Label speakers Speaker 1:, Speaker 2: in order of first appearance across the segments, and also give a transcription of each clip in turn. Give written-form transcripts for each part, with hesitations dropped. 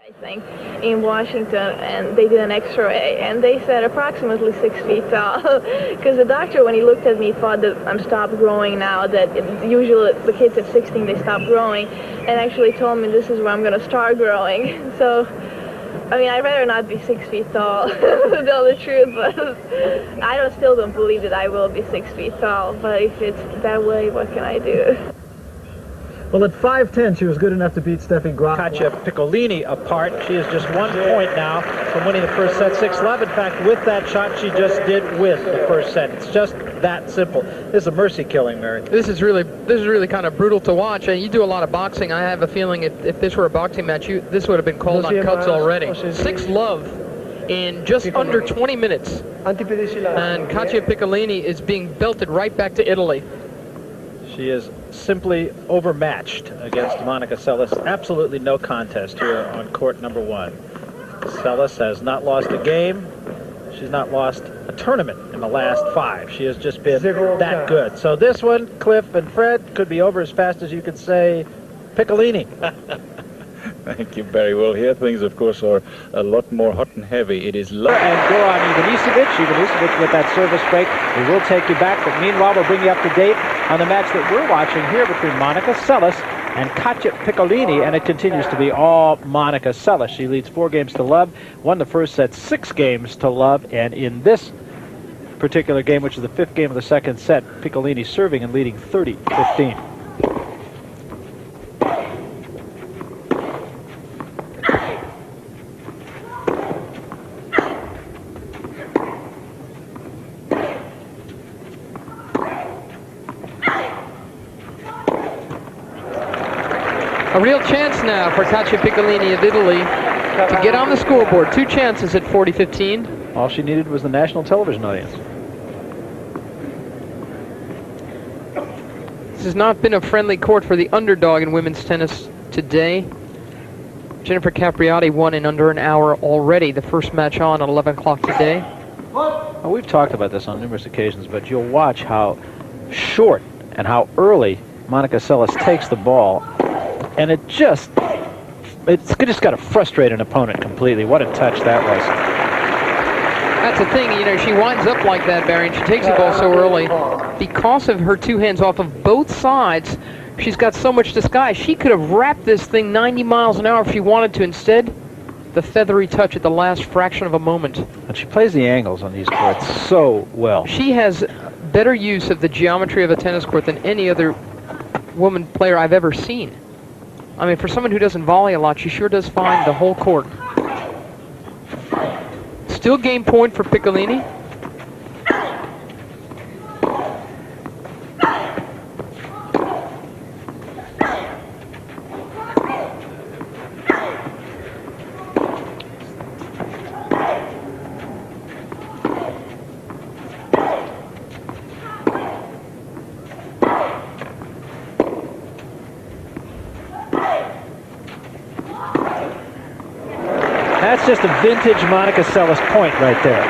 Speaker 1: I think, in Washington, and they did an X-ray, and they said approximately 6 feet tall. Because the doctor, when he looked at me, thought that I'm stopped growing now. That usually the kids at 16 they stop growing, and actually told me this is where I'm going to start growing. So, I mean, I'd rather not be 6 feet tall, to tell the truth. But I still don't believe that I will be 6 feet tall. But if it's that way, what can I do?
Speaker 2: Well, at 5'10", she was good enough to beat Steffi Graf.
Speaker 3: Katia Piccolini apart. She is just 1 point now from winning the first set, 6-love. In fact, with that shot, she just did win the first set. It's just that simple. This is a mercy killing, Mary.
Speaker 4: This is really kind of brutal to watch. And you do a lot of boxing. I have a feeling if this were a boxing match, this would have been called on cuts already. 6-love in just under 20 minutes. And Katia Piccolini is being belted right back to Italy.
Speaker 3: She is simply overmatched against Monica Seles. Absolutely no contest here on court number 1. Seles has not lost a game. She's not lost a tournament in the last 5. She has just been that good. So this one, Cliff and Fred, could be over as fast as you could say Piccolini.
Speaker 5: Thank you, Barry. Well, here things, of course, are a lot more hot and heavy. It is
Speaker 3: And Goran Ivanisevic. Ivanisevic with that service break. We will take you back, but meanwhile, we'll bring you up to date on the match that we're watching here between Monica Seles and Katia Piccolini, and it continues to be all Monica Seles. She leads 4 games to love, won the first set 6 games to love, and in this particular game, which is the 5th game of the second set, Piccolini serving and leading 30-15.
Speaker 4: A real chance now for Katia Piccolini of Italy to get on the scoreboard. 2 chances at 40-15.
Speaker 3: All she needed was the national television audience.
Speaker 4: This has not been a friendly court for the underdog in women's tennis today. Jennifer Capriati won in under an hour already. The first match on at 11 o'clock today.
Speaker 3: Well, we've talked about this on numerous occasions, but you'll watch how short and how early Monica Seles takes the ball. And it's just got to frustrate an opponent completely. What a touch that was.
Speaker 4: That's the thing, you know, she winds up like that, Barry, and she takes the ball so early. Because of her 2 hands off of both sides, she's got so much disguise. She could have wrapped this thing 90 miles an hour if she wanted to. Instead, the feathery touch at the last fraction of a moment.
Speaker 3: And she plays the angles on these courts so well.
Speaker 4: She has better use of the geometry of a tennis court than any other woman player I've ever seen. I mean, for someone who doesn't volley a lot, she sure does find the whole court. Still game point for Piccolini.
Speaker 3: That's just a vintage Monica Seles point right there.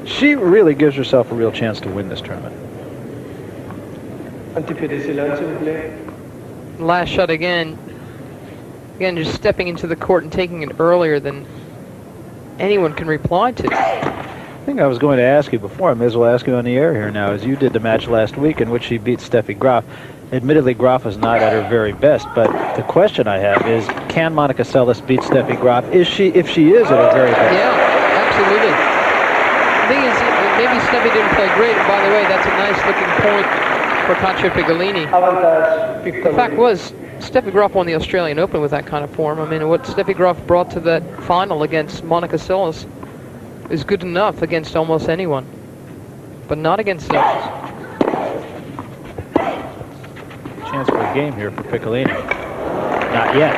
Speaker 3: She really gives herself a real chance to win this tournament.
Speaker 4: Last shot again. Again, just stepping into the court and taking it earlier than anyone can reply to.
Speaker 3: I think I was going to ask you before. I may as well ask you on the air here now, as you did the match last week in which she beat Steffi Graf. Admittedly, Graf is not at her very best, but the question I have is, can Monica Seles beat Steffi Graf? If she is at her very best?
Speaker 4: Yeah, absolutely. The thing is, maybe Steffi didn't play great. And by the way, that's a nice-looking point for Katia Piccolini. The fact was, Steffi Graf won the Australian Open with that kind of form. I mean, what Steffi Graf brought to that final against Monica Seles is good enough against almost anyone, but not against Seles.
Speaker 3: Chance for a game here for Piccolini. Not yet.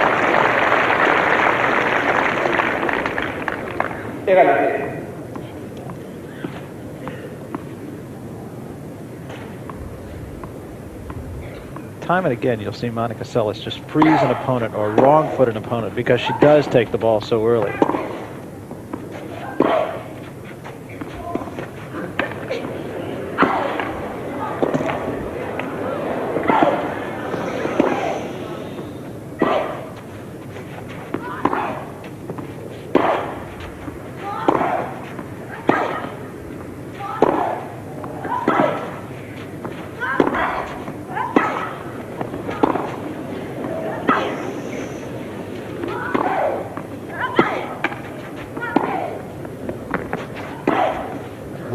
Speaker 3: Time and again, you'll see Monica Seles just freeze an opponent or wrong-foot an opponent because she does take the ball so early.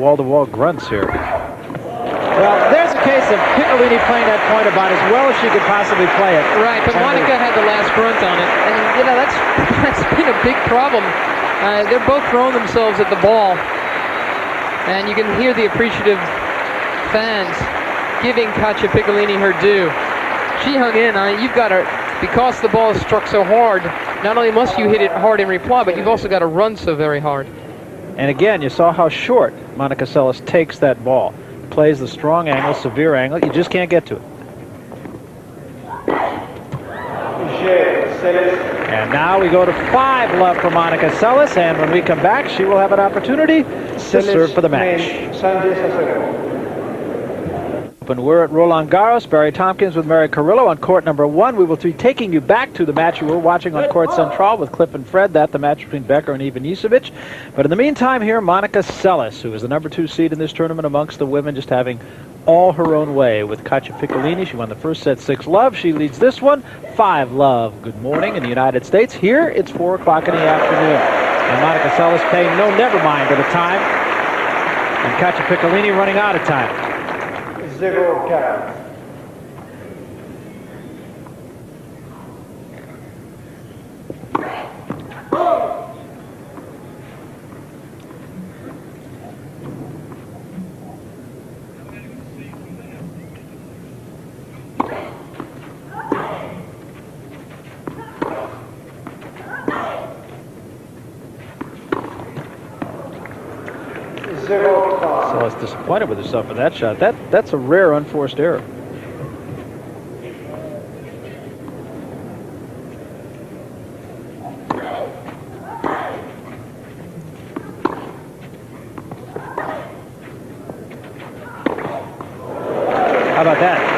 Speaker 3: wall-to-wall grunts here. Well, there's a case of Piccolini playing that point about as well as she could possibly play it.
Speaker 4: Right, but Monica had the last grunt on it, and you know that's been a big problem. They're both throwing themselves at the ball, and you can hear the appreciative fans giving Katia Piccolini her due. She hung in. You've got to, because the ball is struck so hard, not only must you hit it hard in reply, but you've also got to run so very hard.
Speaker 3: And again, you saw how short Monica Seles takes that ball. Plays the strong angle, severe angle. You just can't get to it. And now we go to 5-love for Monica Seles, and when we come back, she will have an opportunity to serve for the match. And we're at Roland Garros. Barry Tompkins with Mary Carrillo on court number 1. We will be taking you back to the match you were watching on court central with Cliff and Fred. That the match between Becker and Ivanisevic. But in the meantime here, Monica Seles, who is the number 2 seed in this tournament amongst the women, just having all her own way with Katia Piccolini. She won the first set 6-love. She leads this one 5-love. Good morning in the United States. Here it's 4 o'clock in the afternoon. And Monica Seles paying no never mind at a time. And Katia Piccolini running out of time.
Speaker 2: 0-4.
Speaker 3: Seles disappointed with herself for that shot. That's a rare unforced error. How about that?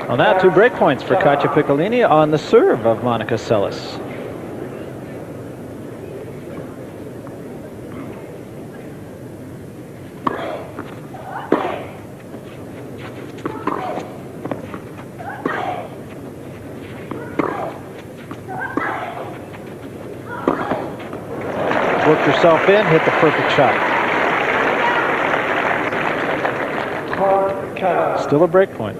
Speaker 3: Well, now 2 break points for Katia Piccolini on the serve of Monica Seles. Worked herself in, hit the perfect shot. Still a break point.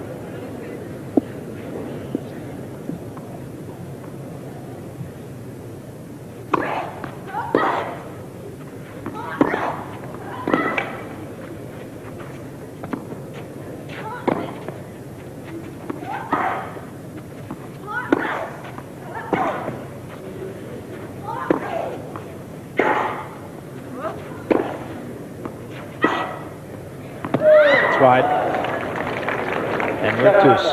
Speaker 3: Wide. And Rictus.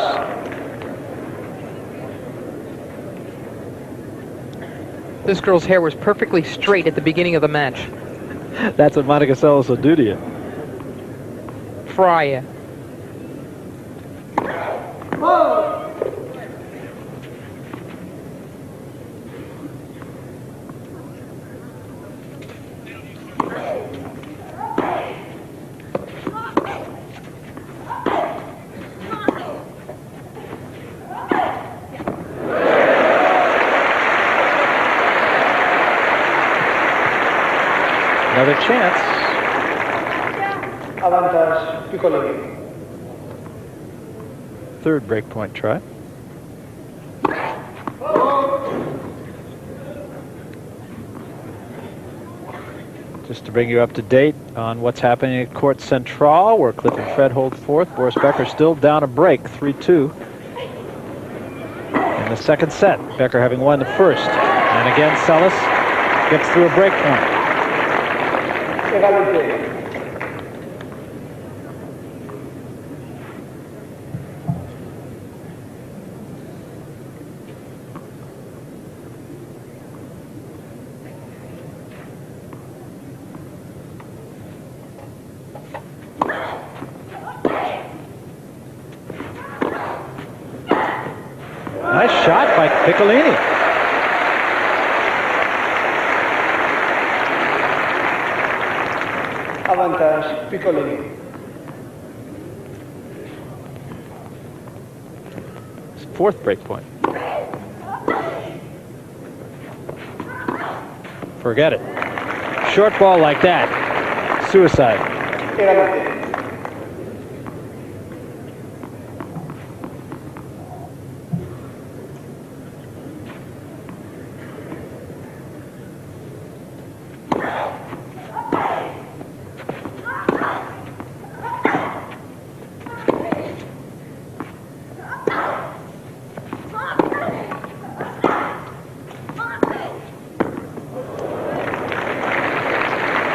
Speaker 4: This girl's hair was perfectly straight at the beginning of the match.
Speaker 3: That's what Monica Seles will do to you.
Speaker 4: Fry ya.
Speaker 3: Another chance.
Speaker 2: Avantage Piccolini.
Speaker 3: 3rd break point try. Just to bring you up to date on what's happening at Court Central, where Cliff and Fred hold 4th. Boris Becker still down a break, 3-2. In the 2nd set, Becker having won the 1st. And again, Seles gets through a break point. Nice shot by Piccolini.
Speaker 6: Avantage, Piccolini.
Speaker 3: Fourth break point. Forget it. Short ball like that. Suicide.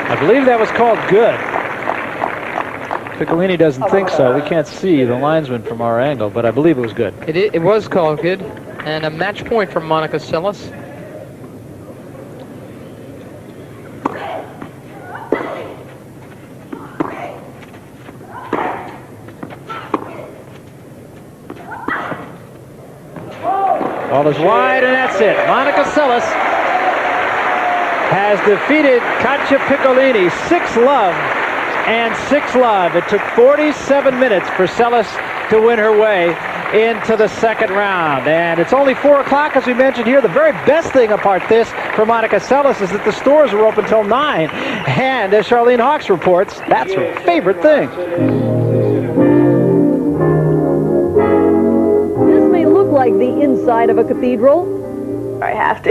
Speaker 3: I believe that was called good. Piccolini doesn't think so. We can't see the linesman from our angle, but I believe it was good.
Speaker 4: It was called good, and a match point from Monica Seles.
Speaker 3: Ball is wide, and that's it. Monica Seles has defeated Katia Piccolini 6-love and 6-love. It took 47 minutes for Seles to win her way into the second round. And it's only 4 o'clock, as we mentioned here. The very best thing about this for Monica Seles is that the stores were open till 9. And as Charlene Hawks reports, that's her favorite thing.
Speaker 7: This may look like the inside of a cathedral.
Speaker 1: I have to.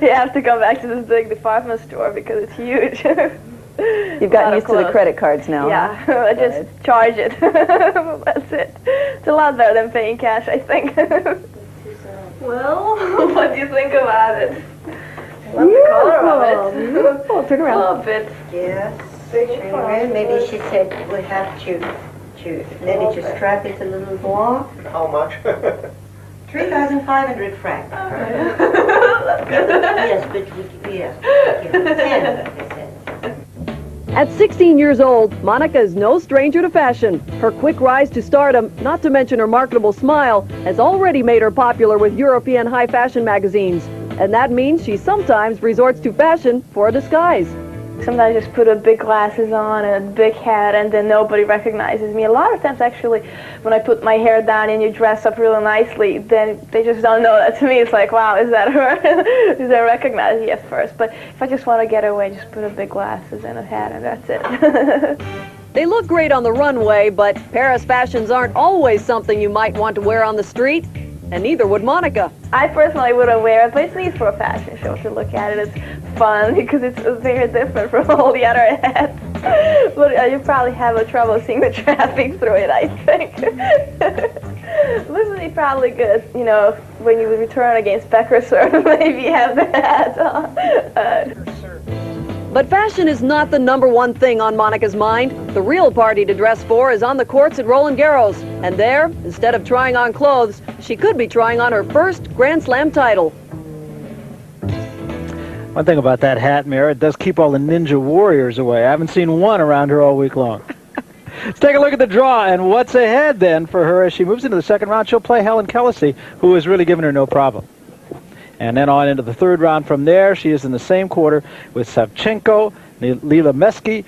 Speaker 1: You have to go back to this big department store because it's huge.
Speaker 7: You've gotten used to the credit cards now.
Speaker 1: Yeah, I just charge it. That's it. It's a lot better than paying cash, I think. Well, what do you think about it? Love the color of it.
Speaker 7: Beautiful. Turn around.
Speaker 1: Love it.
Speaker 8: Yes. Maybe she said we have to maybe just strap it a little more.
Speaker 6: How much?
Speaker 8: 3,500 francs. Yes, but yes. 10%.
Speaker 7: At 16 years old, Monica is no stranger to fashion. Her quick rise to stardom, not to mention her marketable smile, has already made her popular with European high fashion magazines. And that means she sometimes resorts to fashion for a disguise.
Speaker 1: Sometimes I just put a big glasses on and a big hat and then nobody recognizes me. A lot of times actually when I put my hair down and you dress up really nicely, then they just don't know that to me. It's like, wow, is that her? They recognize me at first. But if I just want to get away, just put a big glasses and a hat and that's it.
Speaker 7: They look great on the runway, but Paris fashions aren't always something you might want to wear on the street. And neither would Monica.
Speaker 1: I personally wouldn't wear it, but it's neat for a fashion show to look at it. It's fun because it's very different from all the other hats. But you probably have a trouble seeing the traffic through it, I think. This would be probably good, you know, when you return against Beckers or maybe have the hat on.
Speaker 7: But fashion is not the #1 thing on Monica's mind. The real party to dress for is on the courts at Roland Garros. And there, instead of trying on clothes, she could be trying on her first Grand Slam title.
Speaker 3: One thing about that hat, Mira, it does keep all the ninja warriors away. I haven't seen one around her all week long. Let's take a look at the draw and what's ahead then for her as she moves into the second round. She'll play Helen Kelesi, who has really given her no problem. And then on into the third round from there, she is in the same quarter with Savchenko, Lila Meski.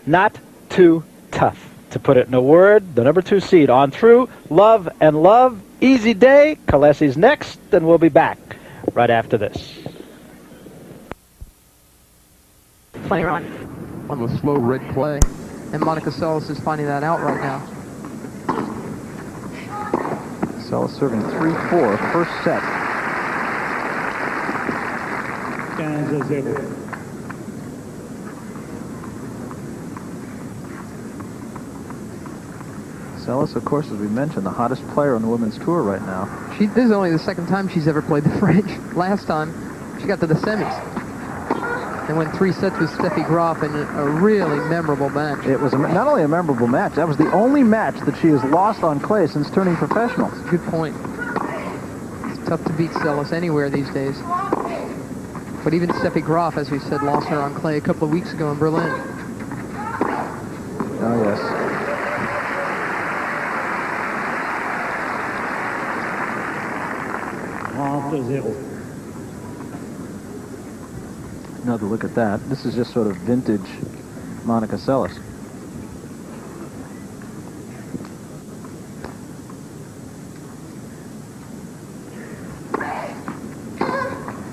Speaker 3: Not too tough, to put it in a word. The #2 seed on through. Love and love. Easy day. Kelesi's next, and we'll be back right after this.
Speaker 4: Playing on the slow red clay. And Monica Seles is finding that out right now.
Speaker 3: Seles serving 3-4, first set. Seles, of course, as we mentioned, the hottest player on the women's tour right now.
Speaker 4: This is only the second time she's ever played the French. Last time, she got to the semis. And went 3 sets with Steffi Graf in a really memorable match.
Speaker 3: It was not only a memorable match, that was the only match that she has lost on clay since turning professional.
Speaker 4: Good point. It's tough to beat Seles anywhere these days. But even Steffi Graf, as we said, lost her on clay a couple of weeks ago in Berlin.
Speaker 3: Oh, yes. Another look at that. This is just sort of vintage Monica Seles.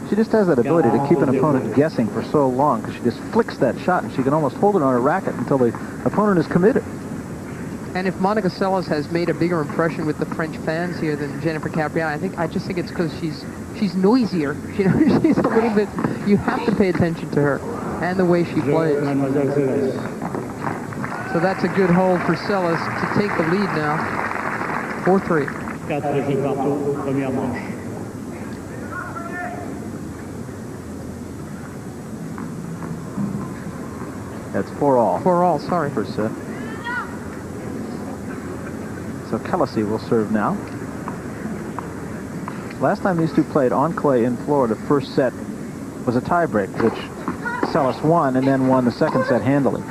Speaker 3: She just has that ability to keep an opponent guessing for so long, because she just flicks that shot and she can almost hold it on her racket until the opponent is committed.
Speaker 4: And if Monica Seles has made a bigger impression with the French fans here than Jennifer Capriati, I just think it's because she's noisier. You know, she's a little bit. You have to pay attention to her and the way she plays. So that's a good hold for Seles to take the lead now. 4-3.
Speaker 3: That's 4-all.
Speaker 4: 4-all, sorry.
Speaker 3: First set. So Kelesi will serve now. Last time these two played on clay in Florida, first set was a tiebreak, which Seles won and then won the second set handily.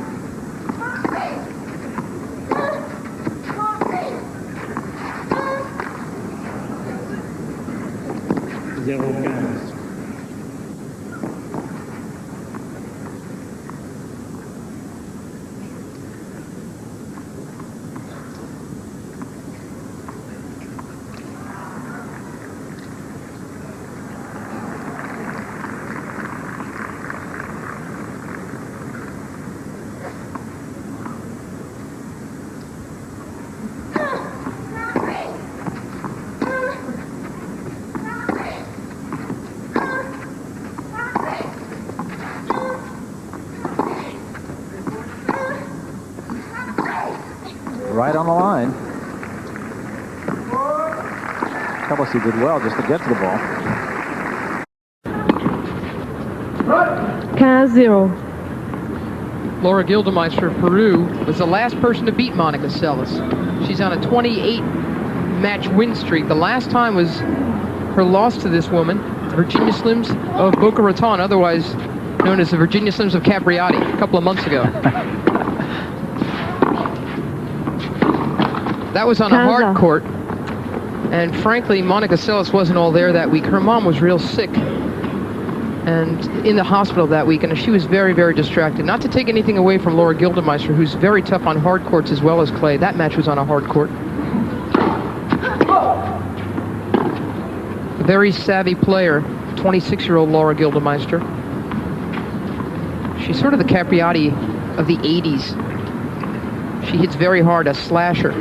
Speaker 3: Right on the line. Kelesi did well just to get to the ball.
Speaker 7: 15-0.
Speaker 4: Laura Gildemeister of Peru was the last person to beat Monica Seles. She's on a 28-match win streak. The last time was her loss to this woman, Virginia Slims of Boca Raton, otherwise known as the Virginia Slims of Capriati, a couple of months ago. That was on a hard court, and frankly, Monica Seles wasn't all there that week. Her mom was real sick and in the hospital that week, and she was very, very distracted. Not to take anything away from Laura Gildemeister, who's very tough on hard courts as well as clay. That match was on a hard court. A very savvy player, 26-year-old Laura Gildemeister. She's sort of the Capriati of the 80s. She hits very hard, a slasher.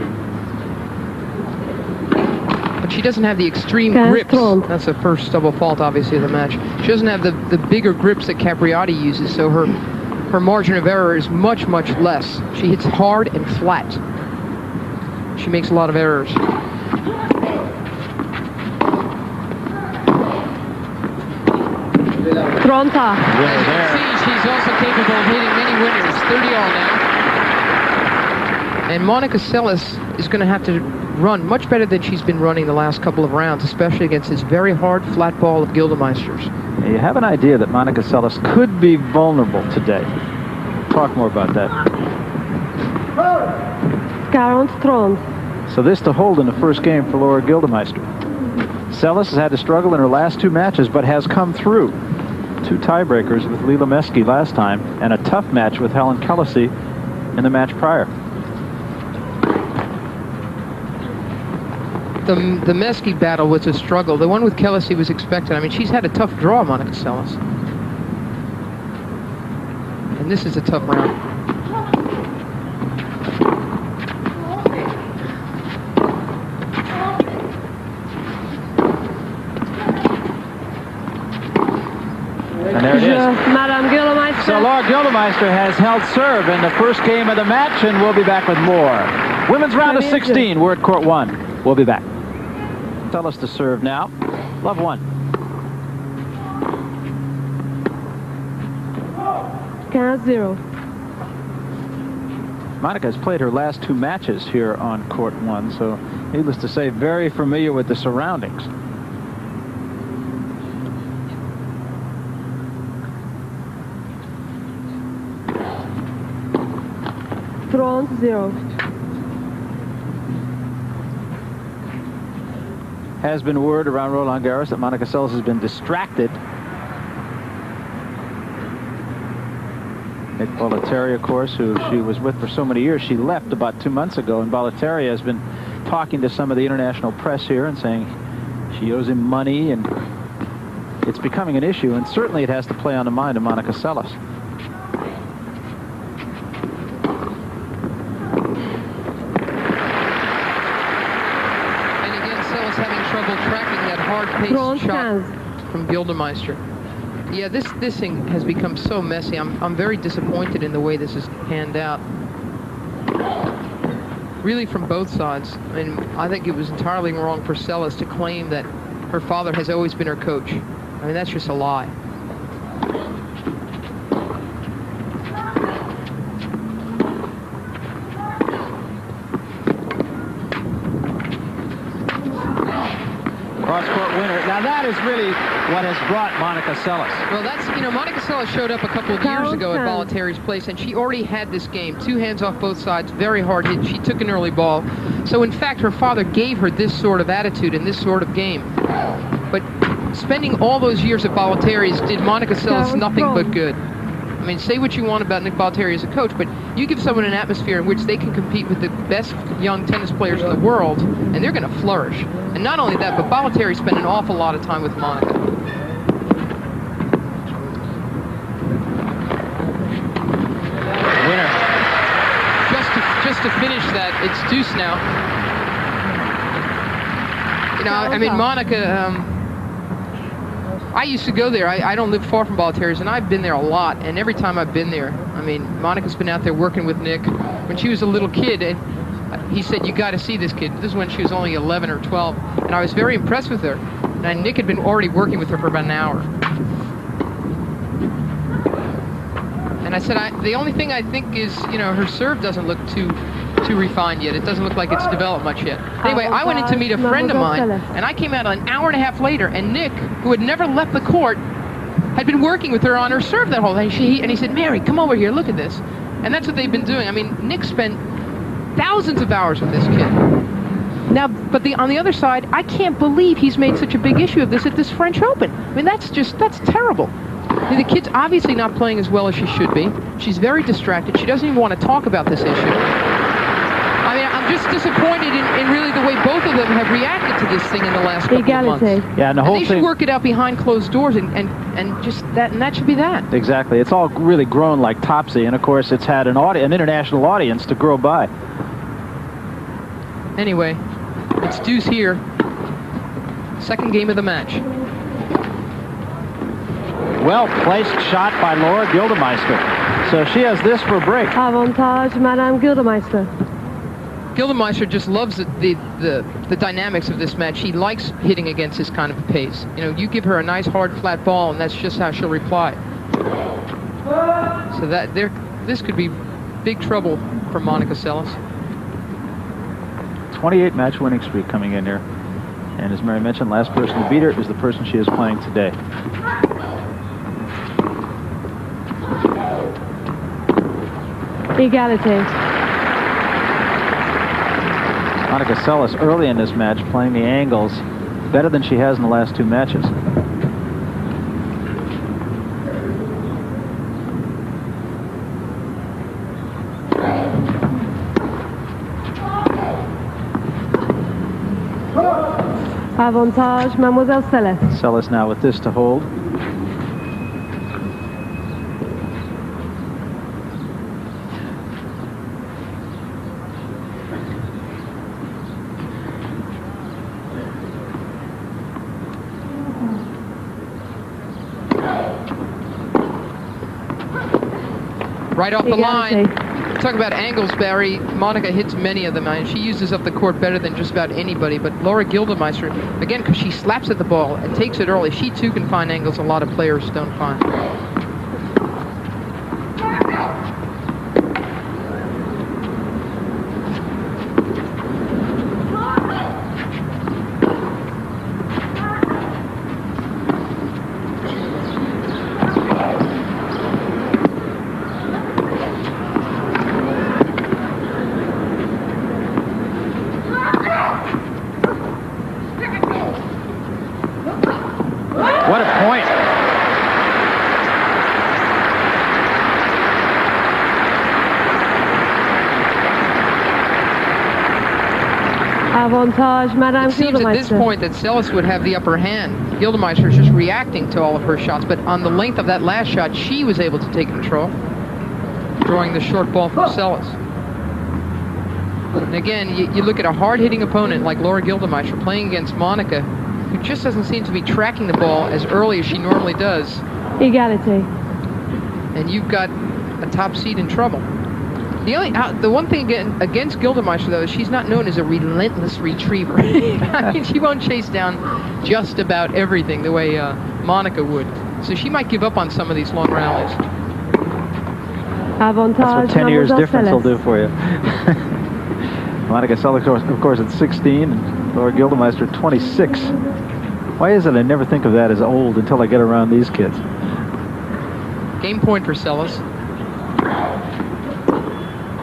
Speaker 4: She doesn't have the extreme grips. That's the first double fault, obviously, of the match. She doesn't have the bigger grips that Capriati uses, so her margin of error is much, much less. She hits hard and flat. She makes a lot of errors.
Speaker 7: Pronta.
Speaker 4: As you can see, she's also capable of hitting many winners. 30-all now. And Monica Seles is going to have to run much better than she's been running the last couple of rounds, especially against this very hard flat ball of Gildemeister's.
Speaker 3: You have an idea that Monica Seles could be vulnerable today. Talk more about that.
Speaker 7: 43.
Speaker 3: So this to hold in the first game for Laura Gildemeister. Seles has had to struggle in her last two matches, but has come through. Two tiebreakers with Lila Meski last time, and a tough match with Helen Kelesi in the match prior.
Speaker 4: The Meski battle was a struggle. The one with Kelesi was expected. I mean, she's had a tough draw, Monica Seles. And this is a tough round.
Speaker 3: And there it is.
Speaker 7: Madame Gildemeister.
Speaker 3: So Laura Gildemeister has held serve in the first game of the match, and we'll be back with more. Women's round of 16. We're at court 1. We'll be back. Seles to serve now. Love 1.
Speaker 7: 15-0.
Speaker 3: Monica has played her last two matches here on court 1, so needless to say, very familiar with the surroundings.
Speaker 7: Front 0.
Speaker 3: Has been word around Roland Garros that Monica Seles has been distracted. Nick Bollettieri, of course, who she was with for so many years. She left about 2 months ago, and Bollettieri has been talking to some of the international press here and saying she owes him money, and it's becoming an issue, and certainly it has to play on the mind of Monica Seles.
Speaker 4: And again, Seles having trouble tracking that hard-paced shot from Gildemeister. Yeah, this thing has become so messy. I'm very disappointed in the way this is panned out. Really from both sides. I mean, I think it was entirely wrong for Seles to claim that her father has always been her coach. I mean, that's just a lie.
Speaker 3: Cross-court winner. Now that is really what has brought Monica Seles.
Speaker 4: Well, that's, you know, Monica Seles showed up a couple of years ago at Bollettieri's place, and she already had this game. 2 hands off both sides, very hard hit. She took an early ball. So, in fact, her father gave her this sort of attitude and this sort of game. But spending all those years at Bollettieri's did Monica Seles nothing but good. I mean, say what you want about Nick Bollettieri as a coach, but you give someone an atmosphere in which they can compete with the best young tennis players in the world, and they're going to flourish. And not only that, but Bollettieri spent an awful lot of time with Monica.
Speaker 3: Winner.
Speaker 4: Just to finish that, it's deuce now. You know, I mean, Monica, I used to go there. I don't live far from Bollettieri's, and I've been there a lot. And every time I've been there, I mean, Monica's been out there working with Nick. When she was a little kid, and he said, "You got to see this kid." This is when she was only 11 or 12, and I was very impressed with her. And Nick had been already working with her for about an hour. And I said, the only thing I think is, you know, her serve doesn't look too refined yet. It doesn't look like it's developed much yet. Anyway, I went in to meet a friend of mine, and I came out an hour and a half later, and Nick, who had never left the court, had been working with her on her serve that whole day. And he said, "Mary, come over here, look at this." And that's what they've been doing. I mean, Nick spent thousands of hours with this kid. Now, but on the other side, I can't believe he's made such a big issue of this at this French Open. I mean, that's terrible. I mean, the kid's obviously not playing as well as she should be. She's very distracted. She doesn't even want to talk about this issue. I mean, I'm just disappointed in really the way both of them have reacted to this thing in the last couple of months.
Speaker 3: Yeah, and the whole
Speaker 4: thing, they should work it out behind closed doors, and just that, and that should be that.
Speaker 3: Exactly. It's all really grown like Topsy, and of course, it's had an international audience to grow by.
Speaker 4: Anyway, it's deuce here. Second game of the match.
Speaker 3: Well-placed shot by Laura Gildemeister. So she has this for a break.
Speaker 9: Avantage, Madame Gildemeister.
Speaker 4: Gildemeister just loves the dynamics of this match. He likes hitting against this kind of a pace. You know, you give her a nice hard flat ball, and that's just how she'll reply. So this could be big trouble for Monica Seles.
Speaker 3: 28 match winning streak coming in here. And as Mary mentioned, last person to beat her is the person she is playing today.
Speaker 9: Egality.
Speaker 3: Monica Seles early in this match playing the angles better than she has in the last 2 matches.
Speaker 9: Avantage, Mademoiselle Seles.
Speaker 3: Seles now with this to hold.
Speaker 4: Right off the line. Talk about angles, Barry. Monica hits many of them. I mean, she uses up the court better than just about anybody. But Laura Gildemeister, again, because she slaps at the ball and takes it early, she too can find angles a lot of players don't find.
Speaker 9: Avantage, Madame
Speaker 4: It seems at this
Speaker 9: Gildemeister.
Speaker 4: point that Seles would have the upper hand. Gildemeister is just reacting to all of her shots, but on the length of that last shot, she was able to take control, drawing the short ball from Seles. And again, you look at a hard-hitting opponent like Laura Gildemeister playing against Monica, who just doesn't seem to be tracking the ball as early as she normally does.
Speaker 9: Égalité.
Speaker 4: And you've got a top seed in trouble. The one thing against Gildemeister, though, is she's not known as a relentless retriever. I mean, she won't chase down just about everything the way Monica would. So she might give up on some of these long rallies.
Speaker 9: Avantage,
Speaker 3: That's what 10 years
Speaker 9: Mademoiselle
Speaker 3: difference will
Speaker 9: Seles.
Speaker 3: do for you. Monica Seles, of course, at 16, and Laura Gildemeister, 26. Why is it I never think of that as old until I get around these kids?
Speaker 4: Game point for Seles.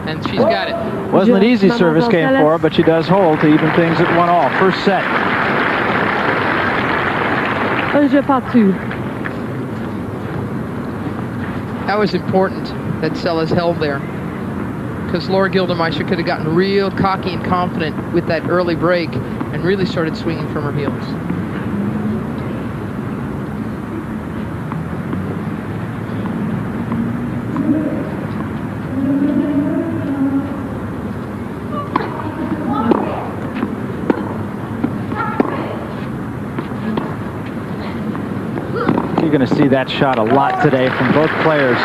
Speaker 4: And she's got it.
Speaker 3: Wasn't an easy service game for her, but she does hold to even things at 1-all. First set.
Speaker 9: Un jeu partout.
Speaker 4: That was important that Seles held there, because Laura Gildemeister could have gotten real cocky and confident with that early break and really started swinging from her heels.
Speaker 3: You're going to see that shot a lot today from both players.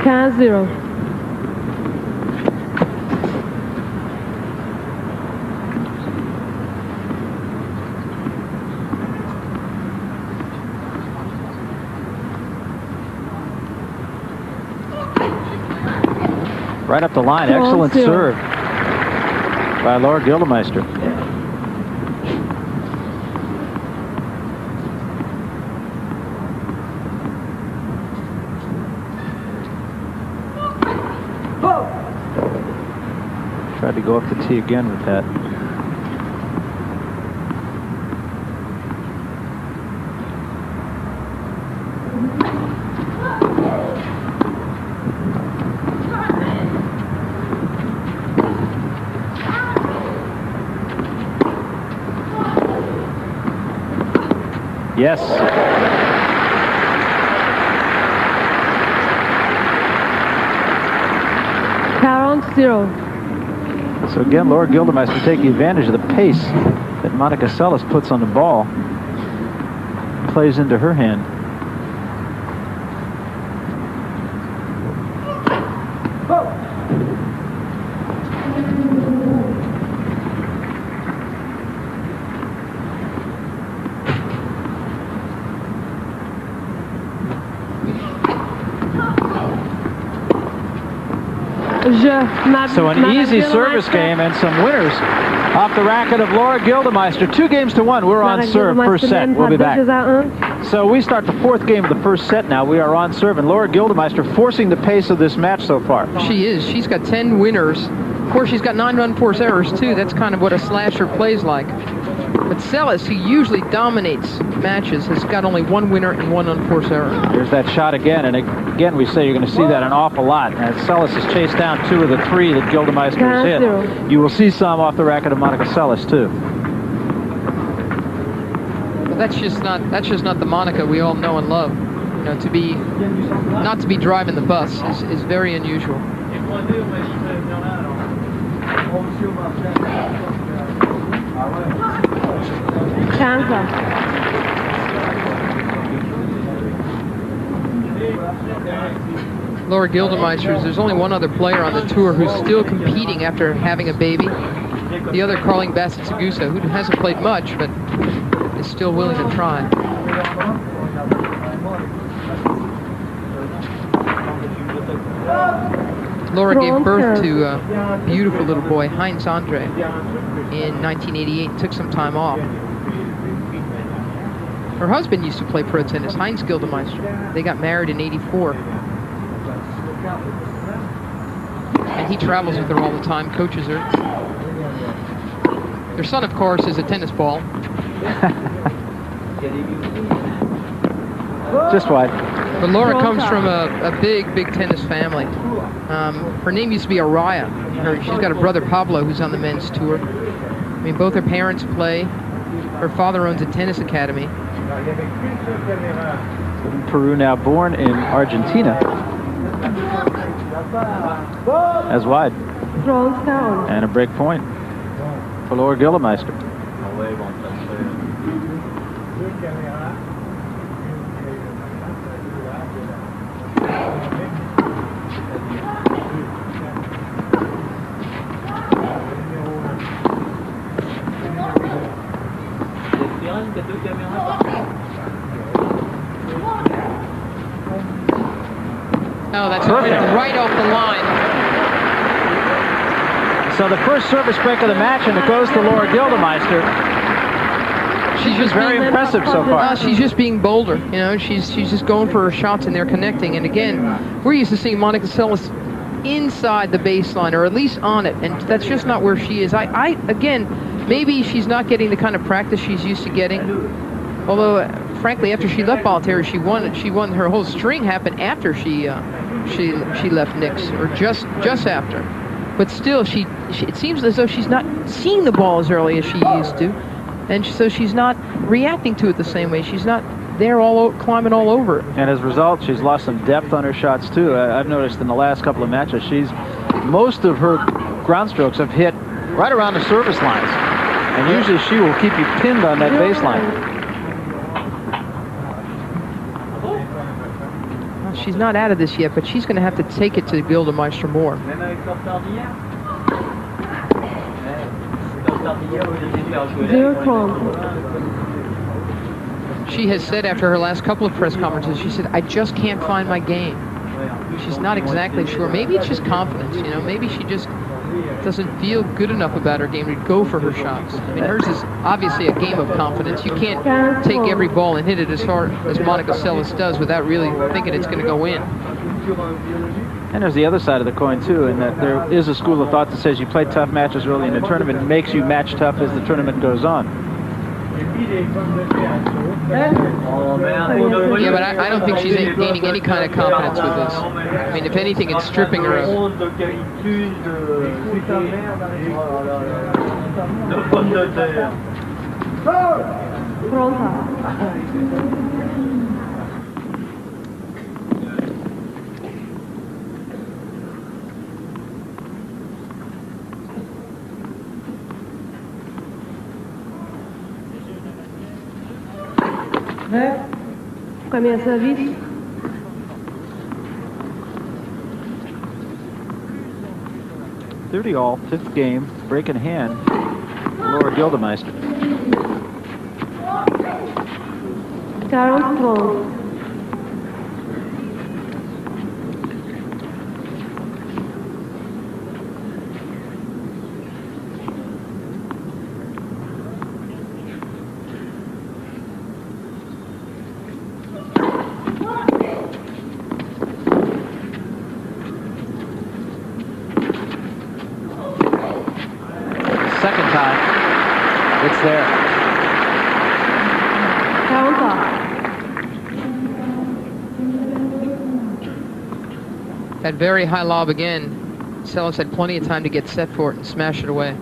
Speaker 9: 15-0.
Speaker 3: Right up the line. Excellent serve by Laura Gildemeister. Tried to go up the tee again with that. Yes.
Speaker 9: Zero.
Speaker 3: So again, Laura Gildemeister taking advantage of the pace that Monica Seles puts on the ball. Plays into her hand. So an easy service game and some winners off the racket of Laura Gildemeister. 2-1. We're on serve. First set. We'll be back. So we start the fourth game of the first set now. We are on serve, and Laura Gildemeister forcing the pace of this match so far.
Speaker 4: She is. She's got 10 winners. Of course, she's got 9 unforced errors, too. That's kind of what a slasher plays like. But Seles, who usually dominates matches, has got only 1 winner and 1 unforced error.
Speaker 3: There's that shot again, and again we say you're going to see that an awful lot. As Seles has chased down 2 of the 3 that Gildemeister has hit. You will see some off the racket of Monica Seles too.
Speaker 4: But that's just not the Monica we all know and love. You know, not to be driving the bus is very unusual. Laura Gildemeister, there's only one other player on the tour who's still competing after having a baby. The other, Carling Bassett-Segusa, who hasn't played much, but is still willing to try. Laura gave birth to a beautiful little boy, Heinz Andre, in 1988, and took some time off. Her husband used to play pro tennis, Heinz Gildemeister. They got married in '84. And he travels with her all the time, coaches her. Their son, of course, is a tennis ball.
Speaker 3: Just what?
Speaker 4: But Laura comes from a big tennis family. Her name used to be Araya. She's got a brother Pablo who's on the men's tour. I mean, both her parents play. Her father owns a tennis academy.
Speaker 3: Peru now born in Argentina. As wide.
Speaker 9: Throws down.
Speaker 3: And a break point for Laura Gildemeister.
Speaker 4: Oh, that's right off the line.
Speaker 3: So the first service break of the match, and it goes to Laura Gildemeister. She's just very impressive so far.
Speaker 4: She's just being bolder, you know. She's just going for her shots, and they're connecting. And again, we're used to seeing Monica Seles inside the baseline, or at least on it, and that's just not where she is. Again, maybe she's not getting the kind of practice she's used to getting. Although, frankly, after she left Bollettieri, she won. Her whole string happened after she left Nix, or just after. But still, it seems as though she's not seeing the ball as early as she used to, and so she's not reacting to it the same way. She's not there climbing all over it.
Speaker 3: And as a result, she's lost some depth on her shots too. I've noticed in the last couple of matches, most of her ground strokes have hit right around the service lines, and usually she will keep you pinned on that baseline.
Speaker 4: She's not out of this yet, but she's going to have to take it to Gildemeister more. She has said after her last couple of press conferences, she said, I just can't find my game. She's not exactly sure. Maybe it's just confidence, you know. Maybe she just doesn't feel good enough about her game to go for her shots. I mean, hers is obviously a game of confidence. You can't take every ball and hit it as hard as Monica Seles does without really thinking it's going to go in.
Speaker 3: And there's the other side of the coin, too, in that there is a school of thought that says you play tough matches early in the tournament. It makes you match tough as the tournament goes on.
Speaker 4: Yeah, but I don't think she's gaining any kind of confidence with this. I mean, if anything, it's stripping her of.
Speaker 9: Premier service.
Speaker 3: All, fifth game, break in hand, Laura Gildemeister.
Speaker 9: 40-30.
Speaker 3: Second time, it's there.
Speaker 9: 40.
Speaker 4: That very high lob again. Seles had plenty of time to get set for it and smash it away.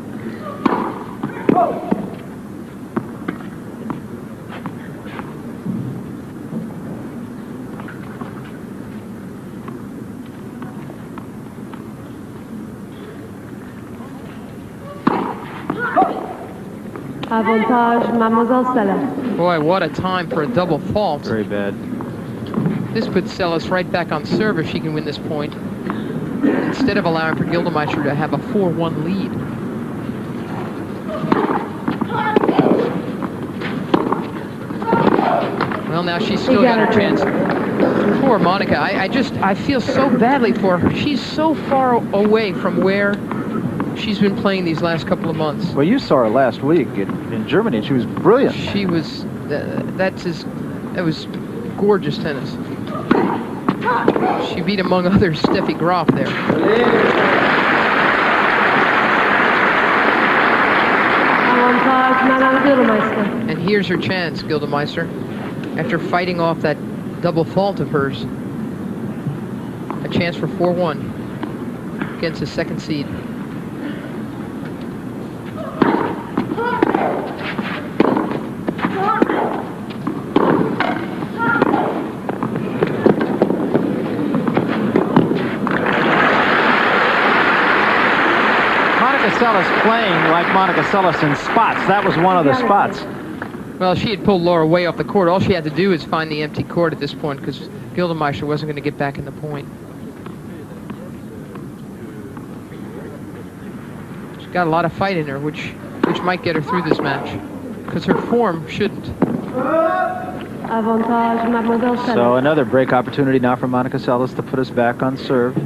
Speaker 9: Avantage, Mademoiselle Seles.
Speaker 4: Boy, what a time for a double fault.
Speaker 3: Very bad.
Speaker 4: This puts Seles right back on serve if she can win this point, instead of allowing for Gildemeister to have a 4-1 lead. Well, now she's still got her chance. Poor Monica. I feel so badly for her. She's so far away from where she's been playing these last couple of months.
Speaker 3: Well, you saw her last week in Germany, and she was brilliant.
Speaker 4: She was, that was gorgeous tennis. She beat, among others, Steffi Graf there.
Speaker 9: Avantage, Madame Gildemeister.
Speaker 4: And here's her chance, Gildemeister. After fighting off that double fault of hers. A chance for 4-1 against the second seed.
Speaker 3: Monica Seles playing like Monica Seles in spots. That was one of the spots.
Speaker 4: Well, she had pulled Laura way off the court. All she had to do is find the empty court at this point because Gildemeister wasn't going to get back in the point. She's got a lot of fight in her, which might get her through this match because her form shouldn't.
Speaker 9: Avantage, Mademoiselle Seles.
Speaker 3: So another break opportunity now for Monica Seles to put us back on serve.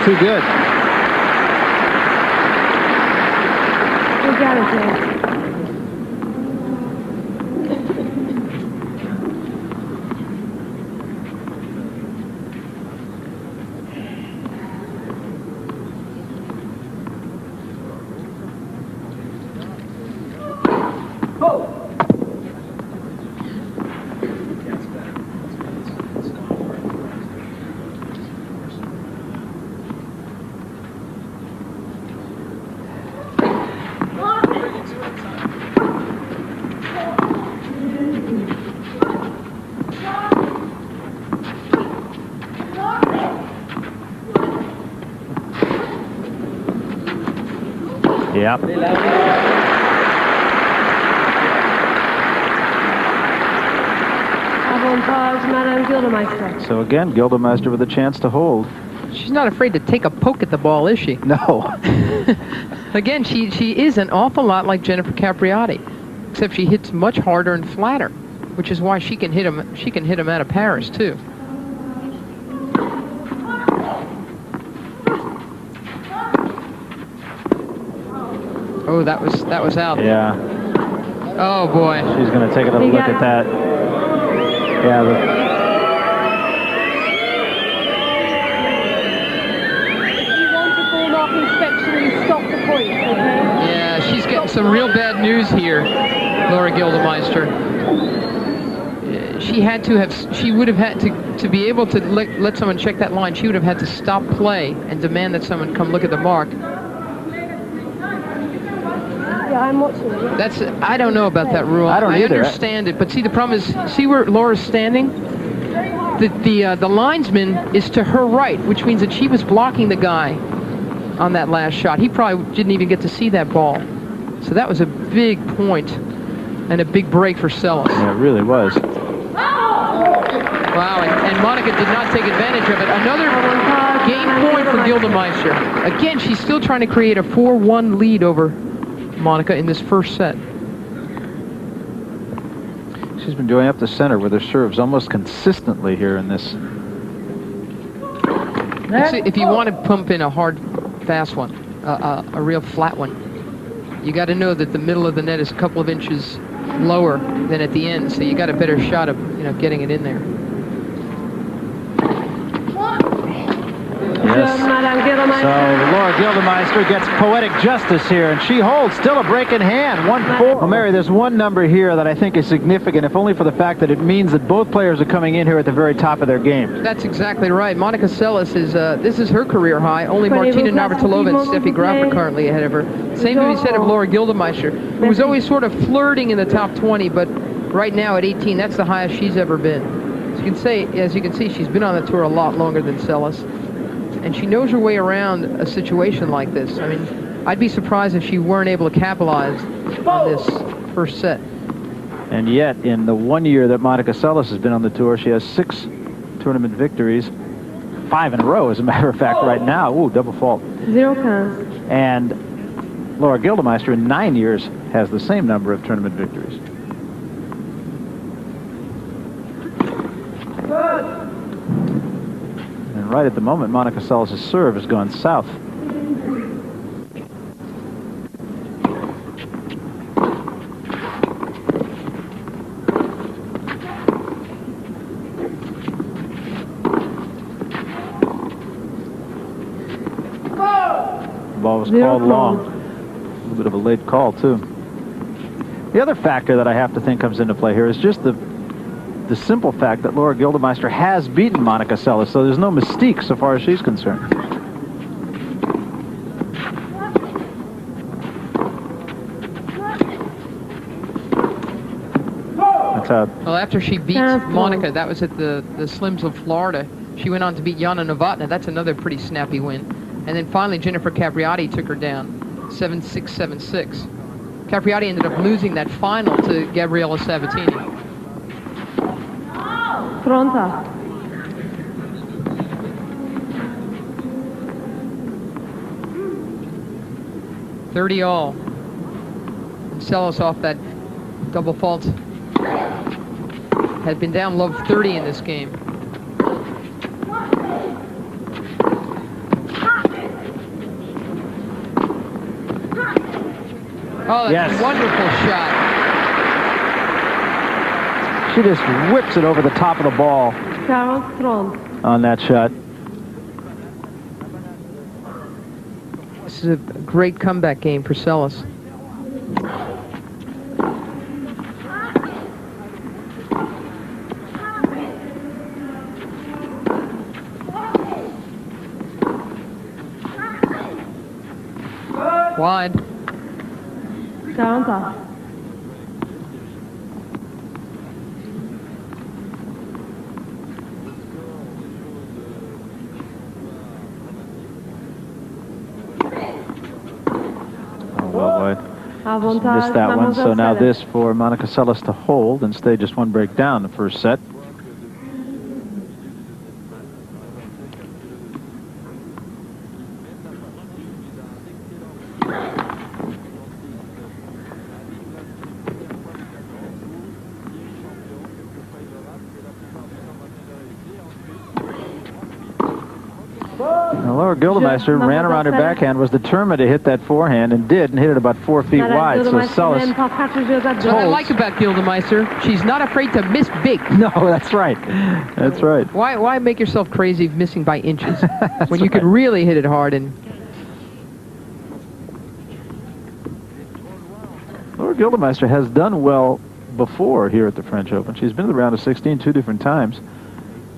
Speaker 3: Too good. Yep.
Speaker 9: Avantage, Madame Gildemeister.
Speaker 3: So again, Gildemeister with a chance to hold.
Speaker 4: She's not afraid to take a poke at the ball, is she?
Speaker 3: No.
Speaker 4: Again, she is an awful lot like Jennifer Capriati, except she hits much harder and flatter, which is why she can hit him. She can hit him out of Paris too. Oh, that was out.
Speaker 3: Yeah.
Speaker 4: Oh boy.
Speaker 3: She's going to take another look at that. Yeah.
Speaker 4: Yeah, she's getting some real bad news here, Laura Gildemeister. She would have had to be able to let someone check that line. She would have had to stop play and demand that someone come look at the mark.
Speaker 9: Yeah, I'm watching it.
Speaker 4: I don't know about that rule.
Speaker 3: I don't either.
Speaker 4: I understand it, but see, the problem is, see where Laura's standing? The linesman is to her right, which means that she was blocking the guy on that last shot. He probably didn't even get to see that ball. So that was a big point and a big break for Seles.
Speaker 3: Yeah, it really was.
Speaker 4: Wow, and Monica did not take advantage of it. Another game point for Gildemeister. Again, she's still trying to create a 4-1 lead over Monica in this first set.
Speaker 3: She's been going up the center with her serves almost consistently here in this.
Speaker 4: If you want to pump in a hard, fast one, a real flat one, you got to know that the middle of the net is a couple of inches lower than at the end, so you got a better shot of getting it in there.
Speaker 3: Yes. So Laura Gildemeister gets poetic justice here, and she holds still a break in hand. 1-4. Well, Mary, there's one number here that I think is significant, if only for the fact that it means that both players are coming in here at the very top of their game.
Speaker 4: That's exactly right. Monica Seles is this is her career high. Only Martina Navratilova and Steffi Graf are currently ahead of her. Same to be said of Laura Gildemeister, who was always sort of flirting in the top 20, but right now at 18, that's the highest she's ever been. As you can see, she's been on the tour a lot longer than Seles. And she knows her way around a situation like this. I mean, I'd be surprised if she weren't able to capitalize on this first set.
Speaker 3: And yet, in the 1 year that Monica Seles has been on the tour, she has 6 tournament victories, 5 in a row, as a matter of fact, right now. Ooh, double fault.
Speaker 9: 0-15.
Speaker 3: And Laura Gildemeister, in 9 years, has the same number of tournament victories. And right at the moment, Monica Seles' serve has gone south. The ball was called long. A little bit of a late call, too. The other factor that I have to think comes into play here is just the simple fact that Laura Gildemeister has beaten Monica Seles, so there's no mystique so far as she's concerned. That's out.
Speaker 4: Well, after she beat Monica, that was at the Slims of Florida, she went on to beat Jana Novotná. That's another pretty snappy win. And then finally, Jennifer Capriati took her down, 7-6, 7-6. Capriati ended up losing that final to Gabriela Sabatini.
Speaker 9: Pronta.
Speaker 4: $30-all. And Seles off that double fault. Had been down love 30 in this game. Oh, that's a wonderful shot.
Speaker 3: She just whips it over the top of the ball on that shot.
Speaker 4: This is a great comeback game for Seles. Wide.
Speaker 9: 40.
Speaker 3: Missed that one, so now this for Monica Seles to hold and stay just one break down the first set. Laura Gildemeister ran around her backhand, was determined to hit that forehand, and did, and hit it about 4 feet wide. So Seles.
Speaker 4: What I like about Gildemeister, she's not afraid to miss big.
Speaker 3: No, that's right. That's right.
Speaker 4: Why make yourself crazy missing by inches when you
Speaker 3: right.
Speaker 4: could really hit it hard? And
Speaker 3: Laura Gildemeister has done well before here at the French Open. She's been to the round of 16 2 different times.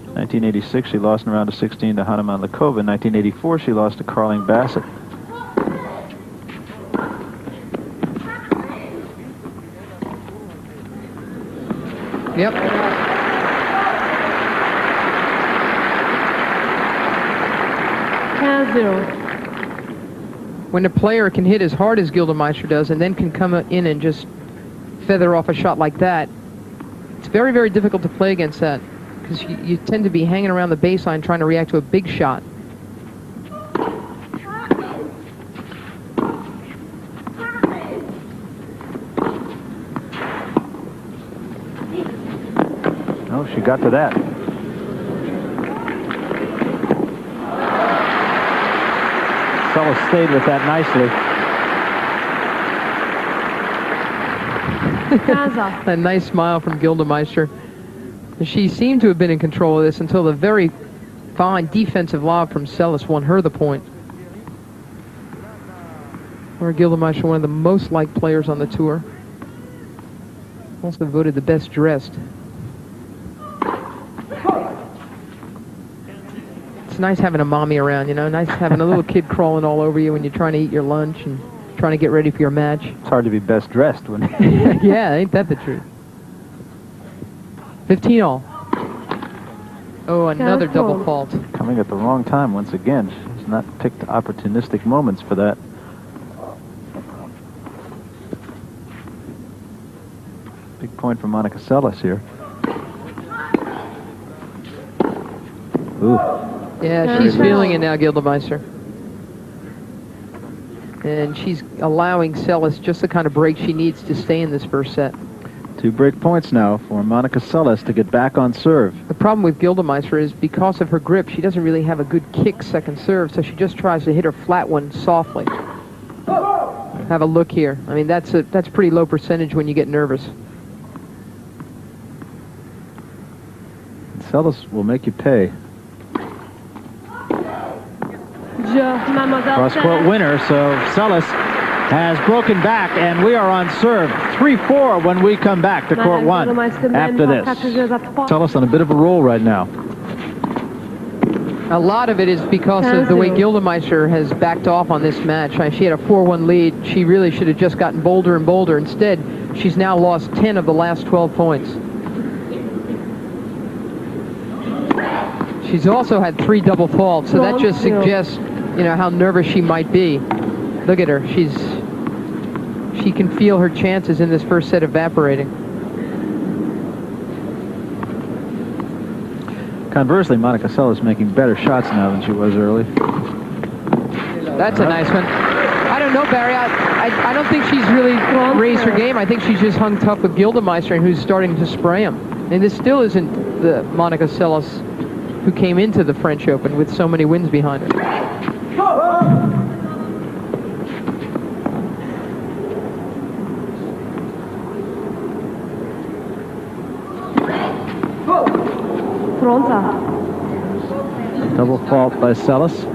Speaker 3: 1986, she lost in the round of 16 to Hanuman Lakova. In 1984, she lost to Carling Bassett.
Speaker 4: Yep. When a player can hit as hard as Gildemeister does and then can come in and just feather off a shot like that, it's very, very difficult to play against that. Because you tend to be hanging around the baseline trying to react to a big shot.
Speaker 3: Oh, she got to that. Seles stayed with that nicely.
Speaker 4: A nice smile from Gildemeister. She seemed to have been in control of this until the very fine defensive lob from Seles won her the point. Laura Gildemeister, one of the most liked players on the tour. Also voted the best dressed. It's nice having a mommy around, you know, nice having a little kid crawling all over you when you're trying to eat your lunch and trying to get ready for your match.
Speaker 3: It's hard to be best dressed when...
Speaker 4: Yeah, ain't that the truth? 15-all. Oh, another double fault.
Speaker 3: Coming at the wrong time once again. She's not picked opportunistic moments for that. Big point for Monica Seles here. Ooh.
Speaker 4: Yeah, she's feeling it now, Gildemeister. And she's allowing Seles just the kind of break she needs to stay in this first set.
Speaker 3: 2 break points now for Monica Seles to get back on serve.
Speaker 4: The problem with Gildemeister is because of her grip, she doesn't really have a good kick second serve, so she just tries to hit her flat one softly. Have a look here. I mean, that's pretty low percentage when you get nervous.
Speaker 3: Seles will make you pay.
Speaker 9: Mademoiselle
Speaker 3: Cross-court winner, so Seles has broken back, and we are on serve 3-4 when we come back to court 1 after this. Seles on a bit of a roll right now.
Speaker 4: A lot of it is because of the way Gildemeister has backed off on this match. She had a 4-1 lead. She really should have just gotten bolder and bolder. Instead, she's now lost 10 of the last 12 points. She's also had 3 double faults, so that just suggests, you know, how nervous she might be. Look at her. She can feel her chances in this first set evaporating.
Speaker 3: Conversely, Monica Seles making better shots now than she was early.
Speaker 4: That's a nice one. I don't know, Barry. I don't think she's really raised her game. I think she's just hung tough with Gildemeister, who's starting to spray him. And this still isn't the Monica Seles who came into the French Open with so many wins behind her.
Speaker 3: Double fault by Seles.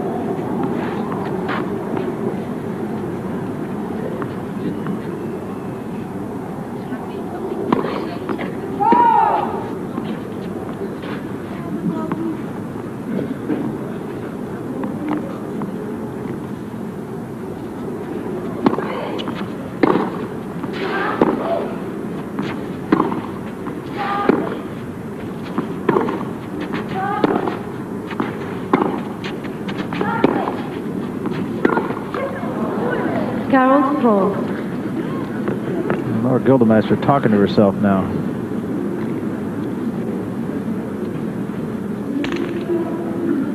Speaker 3: Laura Gildemeister talking to herself now.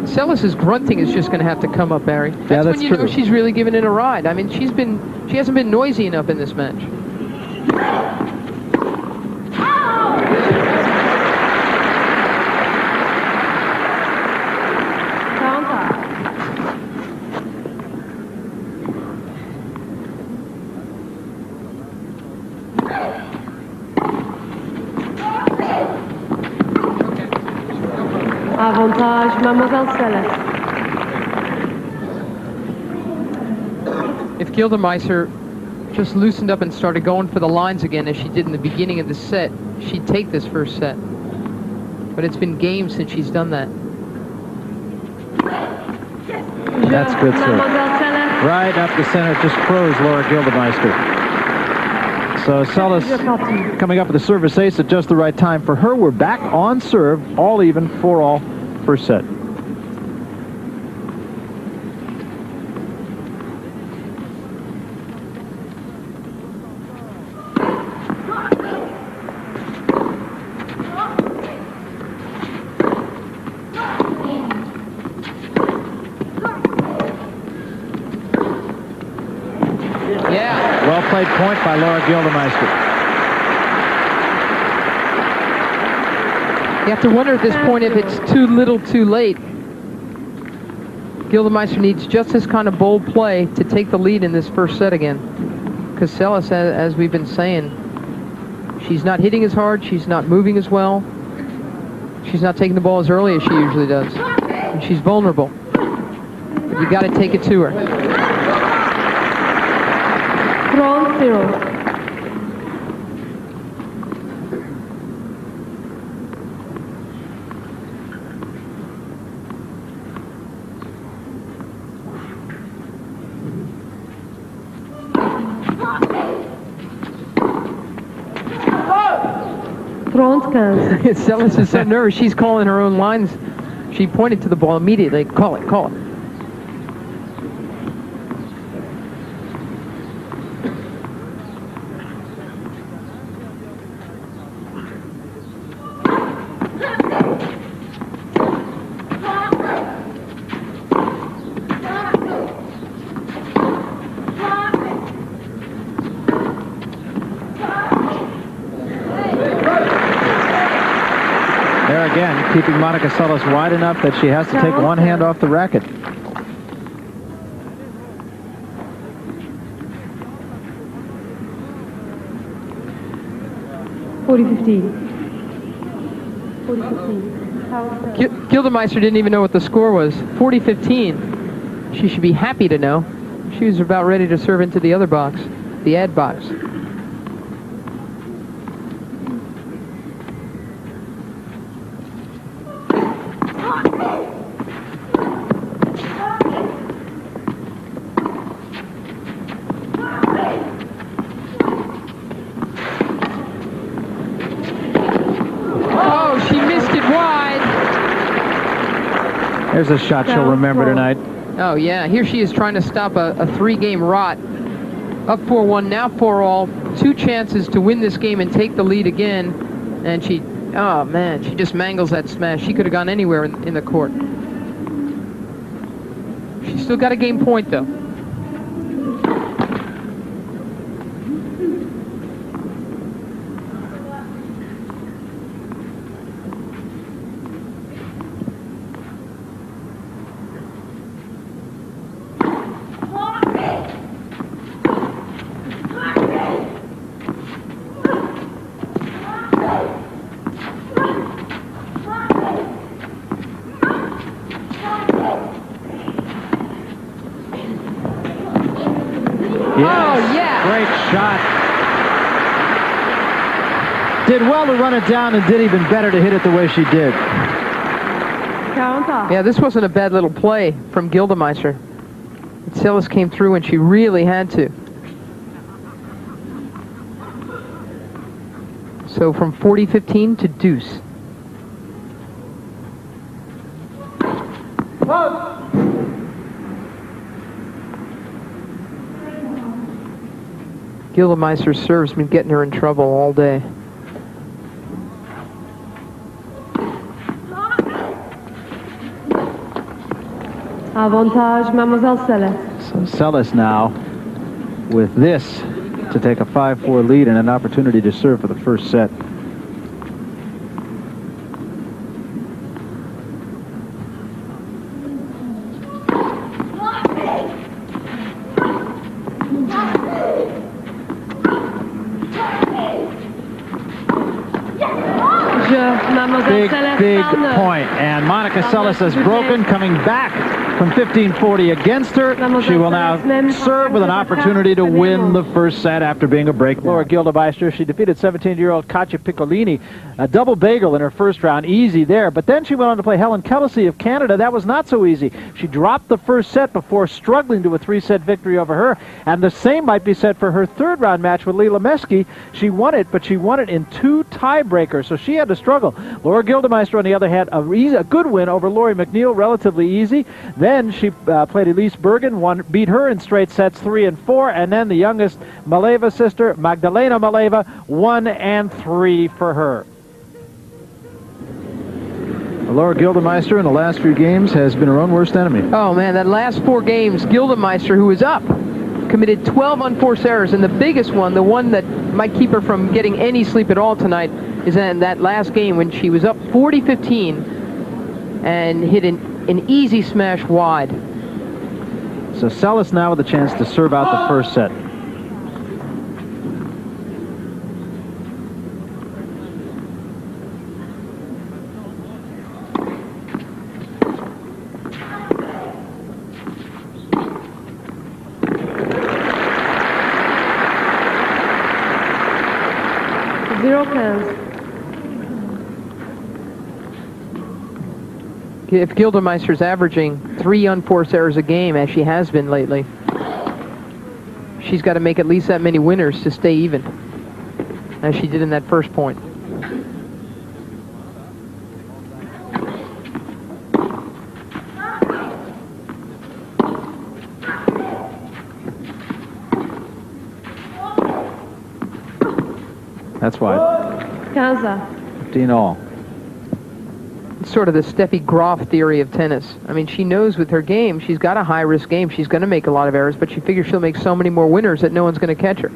Speaker 4: Seles' grunting is just going to have to come up, Barry. That's when you know she's really giving it a ride. I mean, she hasn't been noisy enough in this match.
Speaker 9: Avantage, Mademoiselle Seles.
Speaker 4: If Gildemeister just loosened up and started going for the lines again as she did in the beginning of the set, she'd take this first set. But it's been games since she's done that.
Speaker 3: That's good serve. Right up the center, just froze Laura Gildemeister. So Seles coming up with a service ace at just the right time for her. We're back on serve, all even, 4-all, first set. Well-played point by Laura Gildemeister.
Speaker 4: You have to wonder at this point if it's too little too late. Gildemeister needs just this kind of bold play to take the lead in this first set again. Because Seles, as we've been saying, she's not hitting as hard, she's not moving as well, she's not taking the ball as early as she usually does. And she's vulnerable. You got to take it to her.
Speaker 9: 0.
Speaker 4: Seles is so nervous, she's calling her own lines. She pointed to the ball immediately. Call it, call it.
Speaker 3: again, keeping Monica Seles wide enough that she has to take one hand off the racket.
Speaker 4: Gildemeister didn't even know what the score was. 40-15. She should be happy to know. She was about ready to serve into the other box, the ad box.
Speaker 3: There's a shot she'll remember tonight.
Speaker 4: Oh, yeah. Here she is trying to stop a three-game rot. Up 4-1, now 4-all. 2 chances to win this game and take the lead again. And she, oh, man, she just mangles that smash. She could have gone anywhere in the court. She's still got a game point, though.
Speaker 3: Did well to run it down and did even better to hit it the way she did.
Speaker 4: Yeah, this wasn't a bad little play from Gildemeister. Seles came through when she really had to. So from 40-15 to deuce. Gildemeister's serve's been getting her in trouble all day.
Speaker 9: Avantage, Mademoiselle Seles.
Speaker 3: So Seles now with this to take a 5-4 lead and an opportunity to serve for the first set. Big point, and Monica Seles has broken, coming back from 15-40 against her. She will now serve with an opportunity to win the first set after being a break. Laura Gildemeister, she defeated 17-year-old Katia Piccolini, a double bagel in her first round, easy there. But then she went on to play Helen Kelesi of Canada. That was not so easy. She dropped the first set before struggling to a 3-set victory over her, and the same might be said for her third round match with Leila Meski. She won it, but she won it in 2 tiebreakers, so she had to struggle. Laura Gildemeister, on the other hand, a good win over Lori McNeil, relatively easy. Then she played Elise Bergen, beat her in straight sets 3 and 4, and then the youngest Maleeva sister, Magdalena Maleeva, 1 and 3 for her. Laura Gildemeister in the last few games has been her own worst enemy.
Speaker 4: Oh man, that last 4 games, Gildemeister, who was up, committed 12 unforced errors, and the biggest one, the one that might keep her from getting any sleep at all tonight, is in that last game when she was up 40-15 and hit an easy smash wide.
Speaker 3: So Seles now with a chance to serve out the first set.
Speaker 4: If Gildemeister's averaging 3 unforced errors a game, as she has been lately, she's got to make at least that many winners to stay even, as she did in that first point.
Speaker 3: That's why. 15 all.
Speaker 4: It's sort of the Steffi Graf theory of tennis. I mean, she knows with her game, she's got a high-risk game. She's going to make a lot of errors, but she figures she'll make so many more winners that no one's going to catch her.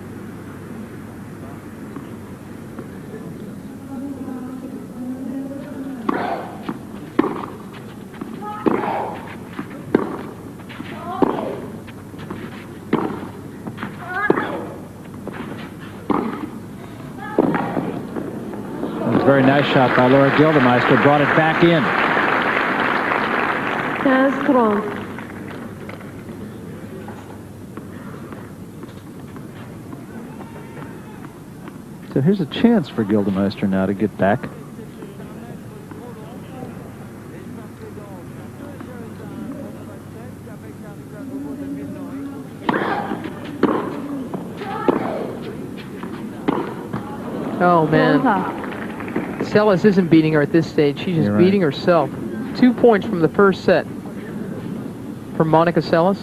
Speaker 3: very nice shot by Laura Gildemeister. Brought it back in.
Speaker 9: 15-30.
Speaker 3: So here's a chance for Gildemeister now to get back.
Speaker 4: Oh, man. Seles isn't beating her at this stage. She's just beating herself. 2 points from the first set for Monica Seles.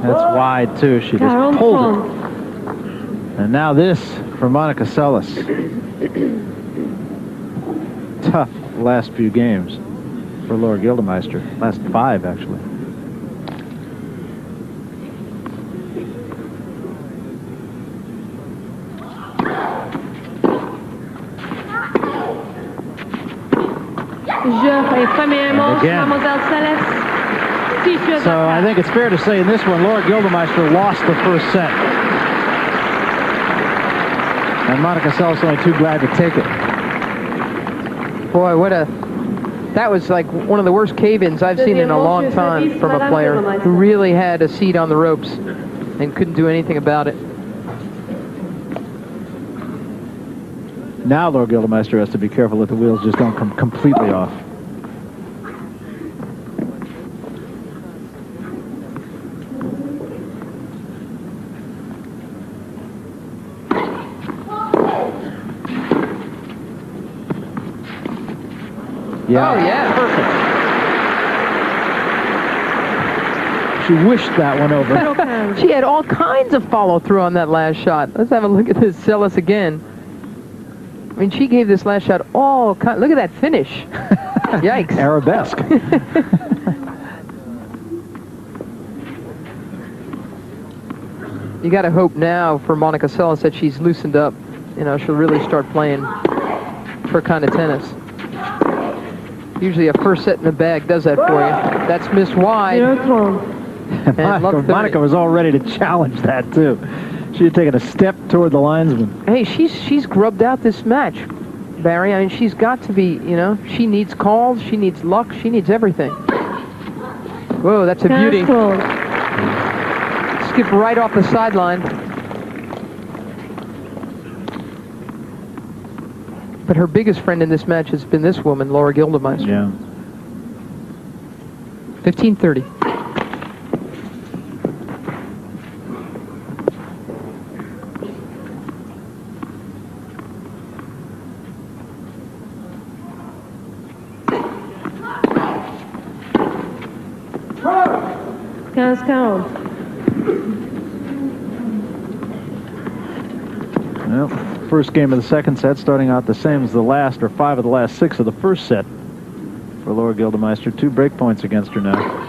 Speaker 3: That's wide, too. She just pulled it. And now this for Monica Seles. Tough last few games for Laura Gildemeister. Last 5, actually. So I think it's fair to say in this one, Laura Gildemeister lost the first set. And Monica Seles only too glad to take it.
Speaker 4: Boy, that was like one of the worst cave-ins I've seen in a long time from a player who really had a seat on the ropes and couldn't do anything about it.
Speaker 3: Now Laura Gildemeister has to be careful that the wheels just don't come completely off. Yeah.
Speaker 4: Oh, yeah,
Speaker 3: perfect. She wished that one over.
Speaker 4: She had all kinds of follow-through on that last shot. Let's have a look at this Seles again. I mean, she gave this last shot all kind. Look at that finish. Yikes.
Speaker 3: Arabesque.
Speaker 4: You got to hope now for Monica Seles that she's loosened up. You know, she'll really start playing her kind of tennis. Usually a first set in the bag does that for you. That's missed wide.
Speaker 3: Monica was all ready to challenge that, too. She had taken a step toward the linesman.
Speaker 4: Hey, she's grubbed out this match, Barry. I mean, she's got to be, you know, she needs calls, she needs luck, she needs everything. Whoa, that's a beauty. Skip right off the sideline. But her biggest friend in this match has been this woman, Laura Gildemeister.
Speaker 3: Yeah.
Speaker 4: 15-30.
Speaker 3: Well, first game of the second set starting out the same as the last, or 5 of the last 6 of the first set for Laura Gildemeister. 2 break points against her now.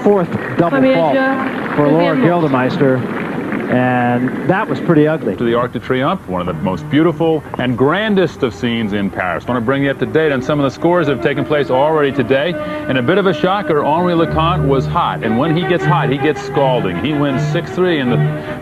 Speaker 3: Fourth double fault for Laura Gildemeister, and that was pretty ugly.
Speaker 10: To the Arc de Triomphe, one of the most beautiful and grandest of scenes in Paris. I want to bring you up to date on some of the scores that have taken place already today. And a bit of a shocker, Henri Leconte was hot, and when he gets hot, he gets scalding. He wins 6-3 in the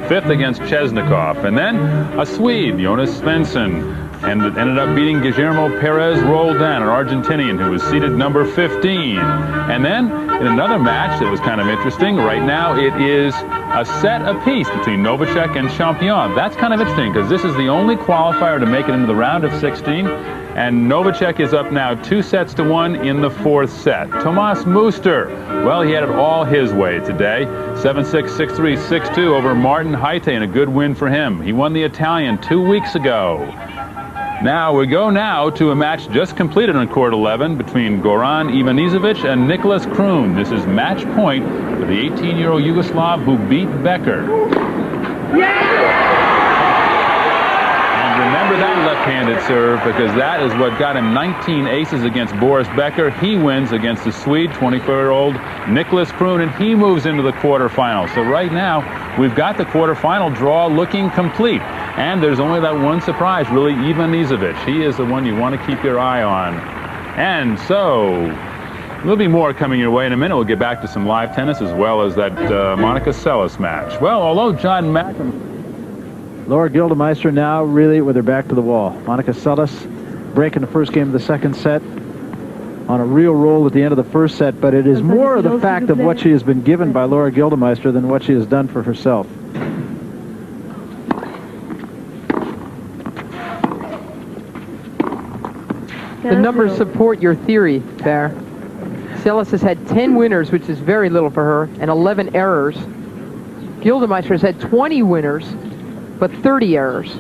Speaker 10: 5th against Chesnikov. And then a Swede, Jonas Svensson, and ended up beating Guillermo Perez Roland, an Argentinian who was seeded number 15. And then in another match that was kind of interesting, right now it is a set apiece between Novacek and Champion. That's kind of interesting because this is the only qualifier to make it into the round of 16. And Novacek is up now 2-1 in the 4th set. Tomas Muster, well, he had it all his way today. 7-6, 6-3, 6-2 over Martin Heite, and a good win for him. He won the Italian 2 weeks ago. Now we go now to a match just completed on court 11 between Goran Ivanisevic and Nicholas Kroon. This is match point for the 18-year-old Yugoslav who beat Becker. Yeah! And Remember that left-handed serve, because that is what got him 19 aces against Boris Becker. He wins against the Swede, 24-year-old Nicholas Kroon, and he moves into the quarterfinals. So right now, we've got the quarterfinal draw looking complete. And there's only that one surprise, really, Ivan Nizovic. He is the one you want to keep your eye on. And so, there'll be more coming your way in a minute. We'll get back to some live tennis as well as that Monica Seles match. Well, although John
Speaker 3: Laura Gildemeister now really with her back to the wall. Monica Seles breaking the first game of the second set on a real roll at the end of the first set, but it is more of the fact of what she has been given by Laura Gildemeister than what she has done for herself.
Speaker 4: The numbers support your theory there. Seles has had 10 winners, which is very little for her, and 11 errors. Gildemeister has had 20 winners, but 30 errors.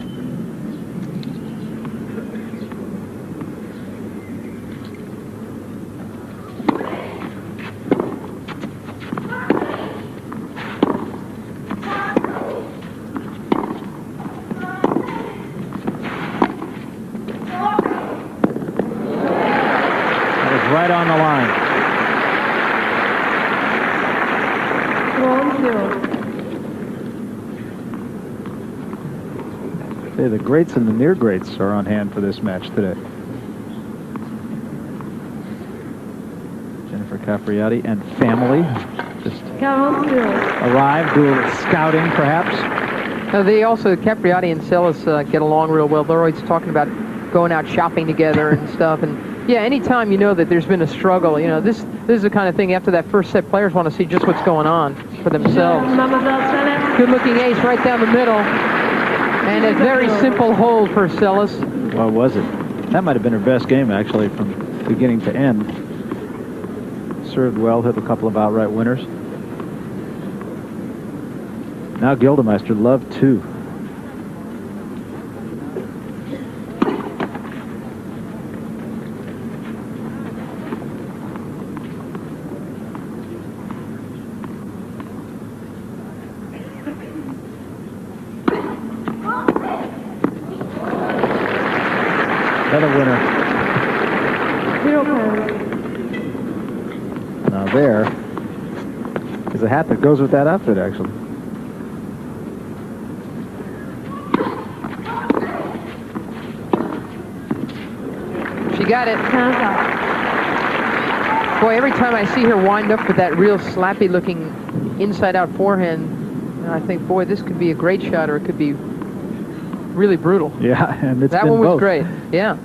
Speaker 3: Right on the line. Hey, the greats and the near greats are on hand for this match today. Jennifer Capriati and family just arrived, do a little scouting perhaps.
Speaker 4: They also, Capriati and Seles get along real well. They're always talking about going out shopping together and stuff. And yeah, anytime you know that there's been a struggle, you know, this is the kind of thing after that first set, players want to see just what's going on for themselves. Good-looking ace right down the middle. And a very simple hold for Seles.
Speaker 3: What was it? That might have been her best game, actually, from beginning to end. Served well, hit a couple of outright winners. Now Gildemeister loved two. Another winner. Now there is a hat that goes with that outfit, actually.
Speaker 4: She got it. Boy, every time I see her wind up with that real slappy-looking inside-out forehand, you know, I think, boy, this could be a great shot, or it could be really brutal.
Speaker 3: Yeah, and it's
Speaker 4: that
Speaker 3: been
Speaker 4: one was
Speaker 3: both.
Speaker 4: great. Yeah.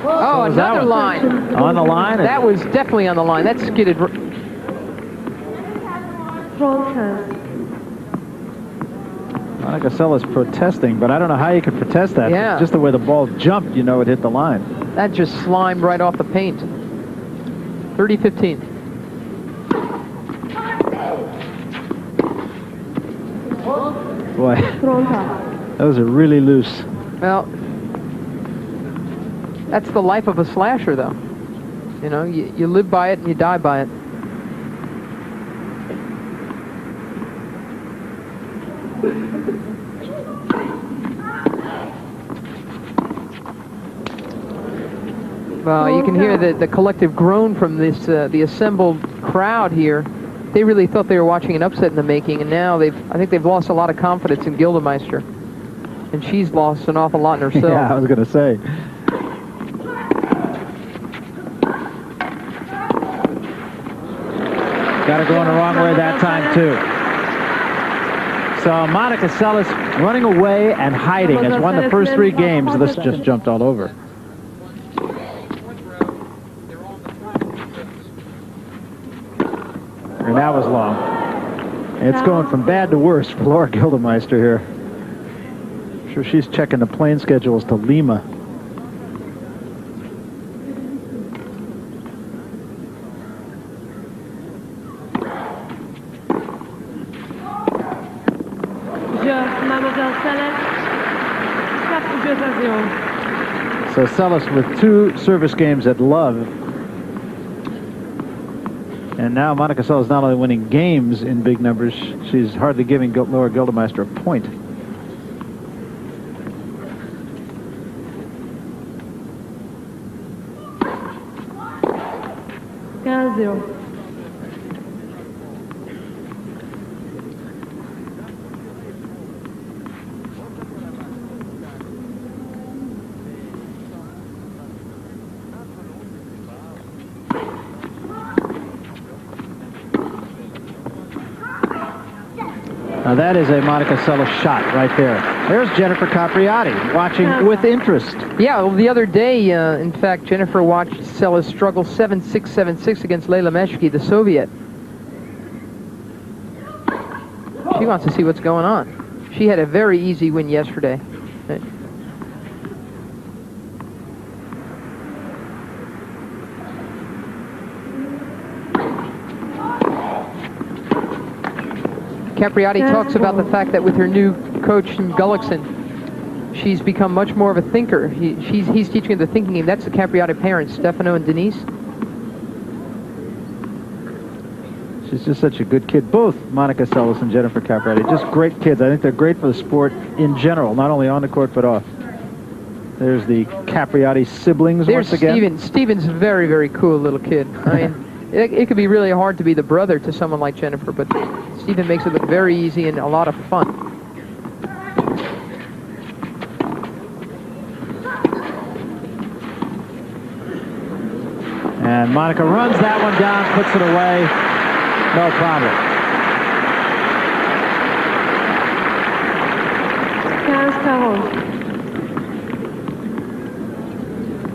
Speaker 4: Oh, another line.
Speaker 3: On the line.
Speaker 4: That was definitely on the line. That skidded.
Speaker 3: Monica Seles protesting, but I don't know how you could protest that.
Speaker 4: Yeah.
Speaker 3: Just the way the ball jumped, you know it hit the line.
Speaker 4: That just slimed right off the paint. 30-15.
Speaker 3: Boy, those are really loose.
Speaker 4: Well, that's the life of a slasher, though. You know, you live by it and you die by it. Well, you can hear the collective groan from this the assembled crowd here. They really thought they were watching an upset in the making, and now I think they've lost a lot of confidence in Gildemeister. And she's lost an awful lot in herself.
Speaker 3: Yeah, I was going to say. Got her going the wrong way that time, too. So Monica Seles running away and hiding has won the first three games. This just jumped all over. And that was long. It's going from bad to worse for Laura Gildemeister here. I'm sure she's checking the plane schedules to Lima. So Seles with two service games at love. And now Monica Seles is not only winning games in big numbers, she's hardly giving Laura Gildemeister a point. Now that is a Monica Seles shot right there. There's Jennifer Capriati watching with interest.
Speaker 4: Yeah, well, the other day, in fact, Jennifer watched Seles struggle 7-6, 7-6 against Leila Meshki, the Soviet. She wants to see what's going on. She had a very easy win yesterday. Capriati talks about the fact that with her new coach in Gullickson, she's become much more of a thinker. He's teaching her the thinking game. That's the Capriati parents, Stefano and Denise.
Speaker 3: She's just such a good kid. Both Monica Seles and Jennifer Capriati, just great kids. I think they're great for the sport in general, not only on the court but off. There's the Capriati siblings once again.
Speaker 4: Steven's a very, very cool little kid. I mean, it could be really hard to be the brother to someone like Jennifer, but Steven makes it look very easy and a lot of fun.
Speaker 3: And Monica runs that one down, puts it away. No problem.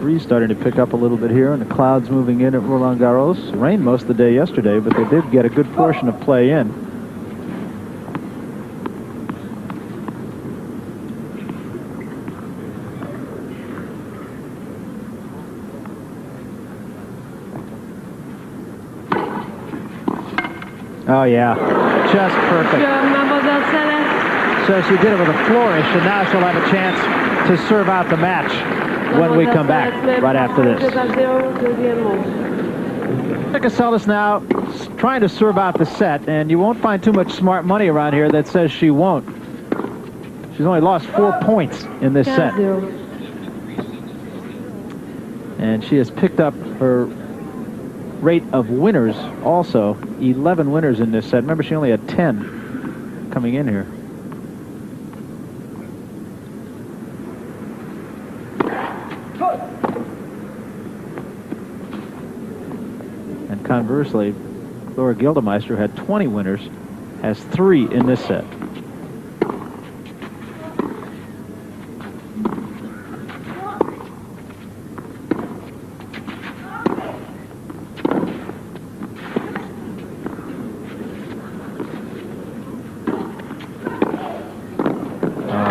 Speaker 3: Breeze starting to pick up a little bit here, and the clouds moving in at Roland Garros. Rained most of the day yesterday, but they did get a good portion of play in. Oh, yeah. Just perfect. So she did it with a flourish, and now she'll have a chance to serve out the match when we come back right after this. Monica Seles now trying to serve out the set, and you won't find too much smart money around here that says she won't. She's only lost 4 points in this set. And she has picked up her rate of winners also. 11 winners in this set. Remember, she only had 10 coming in here. And conversely, Laura Gildemeister had 20 winners, has 3 in this set.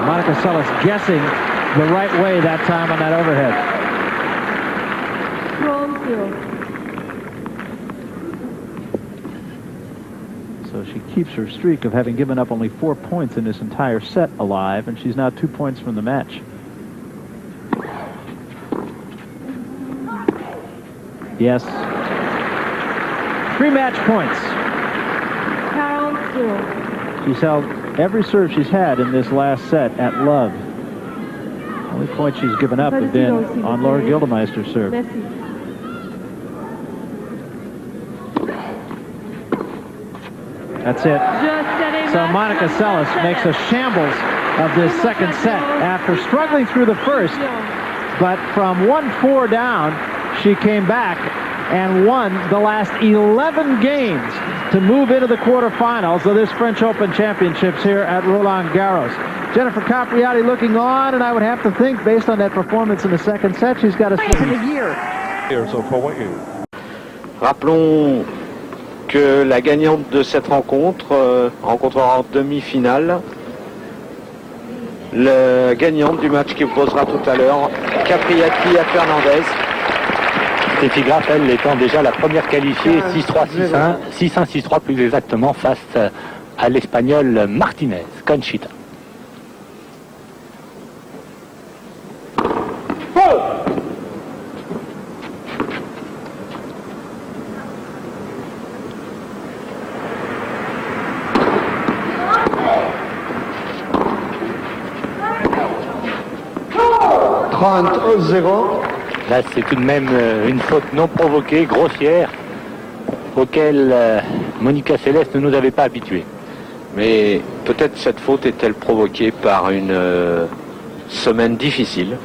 Speaker 3: Monica Seles guessing the right way that time on that overhead. So she keeps her streak of having given up only 4 points in this entire set alive, and she's now 2 points from the match. Yes. 3 match points. She's held every serve she's had in this last set at love. Only point she's given up have been on Laura Gildemeister's serve. That's it. So Monica Seles makes a shambles of this second set after struggling through the first, but from 1-4 down, she came back and won the last 11 games to move into the quarterfinals of this French Open Championships here at Roland Garros. Jennifer Capriati looking on, and I would have to think, based on that performance in the second set, she's got a second a year.
Speaker 11: Rappelons que la gagnante de cette rencontre rencontrera en demi-finale la gagnante du match qui opposera tout à l'heure Capriati à Fernandez.
Speaker 12: Steffi Graf, elle, étant déjà la première qualifiée, 6-3, 6-1, 6-1, 6-3 plus exactement, face à l'Espagnole Martinez, Conchita.
Speaker 6: 30-0.
Speaker 12: Là, c'est tout de même une faute non provoquée, grossière, auquel Monica Seles ne nous avait pas habitués.
Speaker 11: Mais peut-être cette faute est-elle provoquée par une semaine difficile.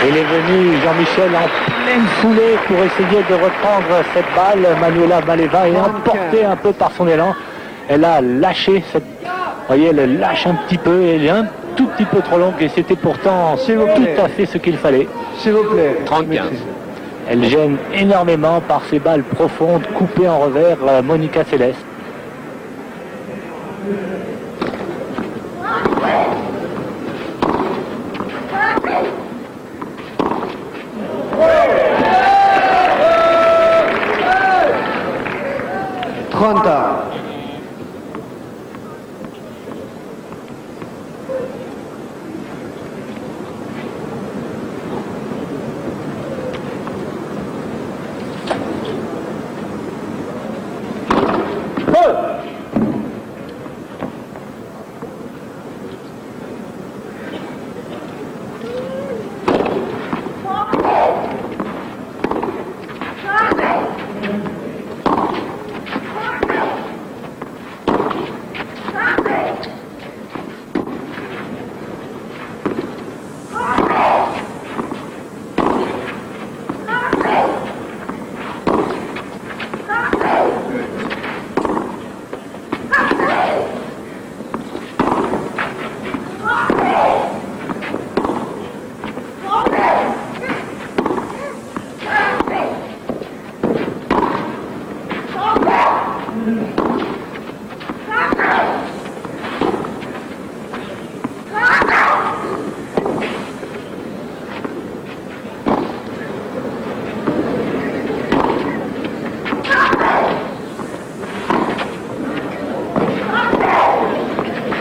Speaker 12: Il est venu Jean-Michel en pleine foulée pour essayer de reprendre cette balle. Manuela Maleeva est emportée un peu par son élan. Elle a lâché cette... Vous voyez, elle lâche un petit peu. Elle est un tout petit peu trop longue et c'était pourtant tout à fait ce qu'il fallait.
Speaker 6: S'il vous plaît.
Speaker 11: 30-15.
Speaker 12: Elle gêne énormément par ses balles profondes coupées en revers Monica Seles.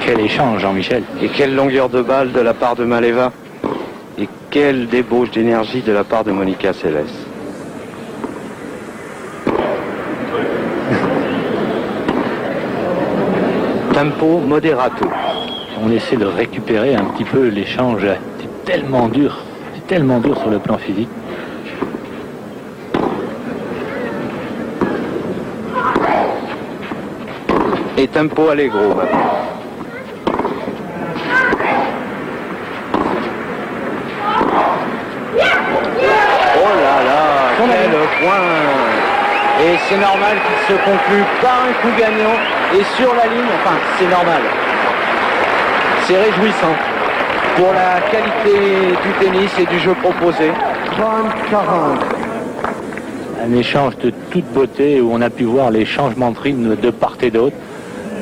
Speaker 12: Quel échange, Jean-Michel.
Speaker 11: Et quelle longueur de balle de la part de Maleeva. Et quelle débauche d'énergie de la part de Monica Seles. Tempo moderato.
Speaker 12: On essaie de récupérer un petit peu l'échange. C'est tellement dur sur le plan physique.
Speaker 11: Et tempo allegro maintenant. Oh là là, quel point! Et c'est normal qu'il se conclue par un coup gagnant et sur la ligne, enfin c'est normal. C'est réjouissant pour la qualité du tennis et du jeu proposé.
Speaker 6: 30-40.
Speaker 12: Un échange de toute beauté où on a pu voir les changements de rythme de part et d'autre.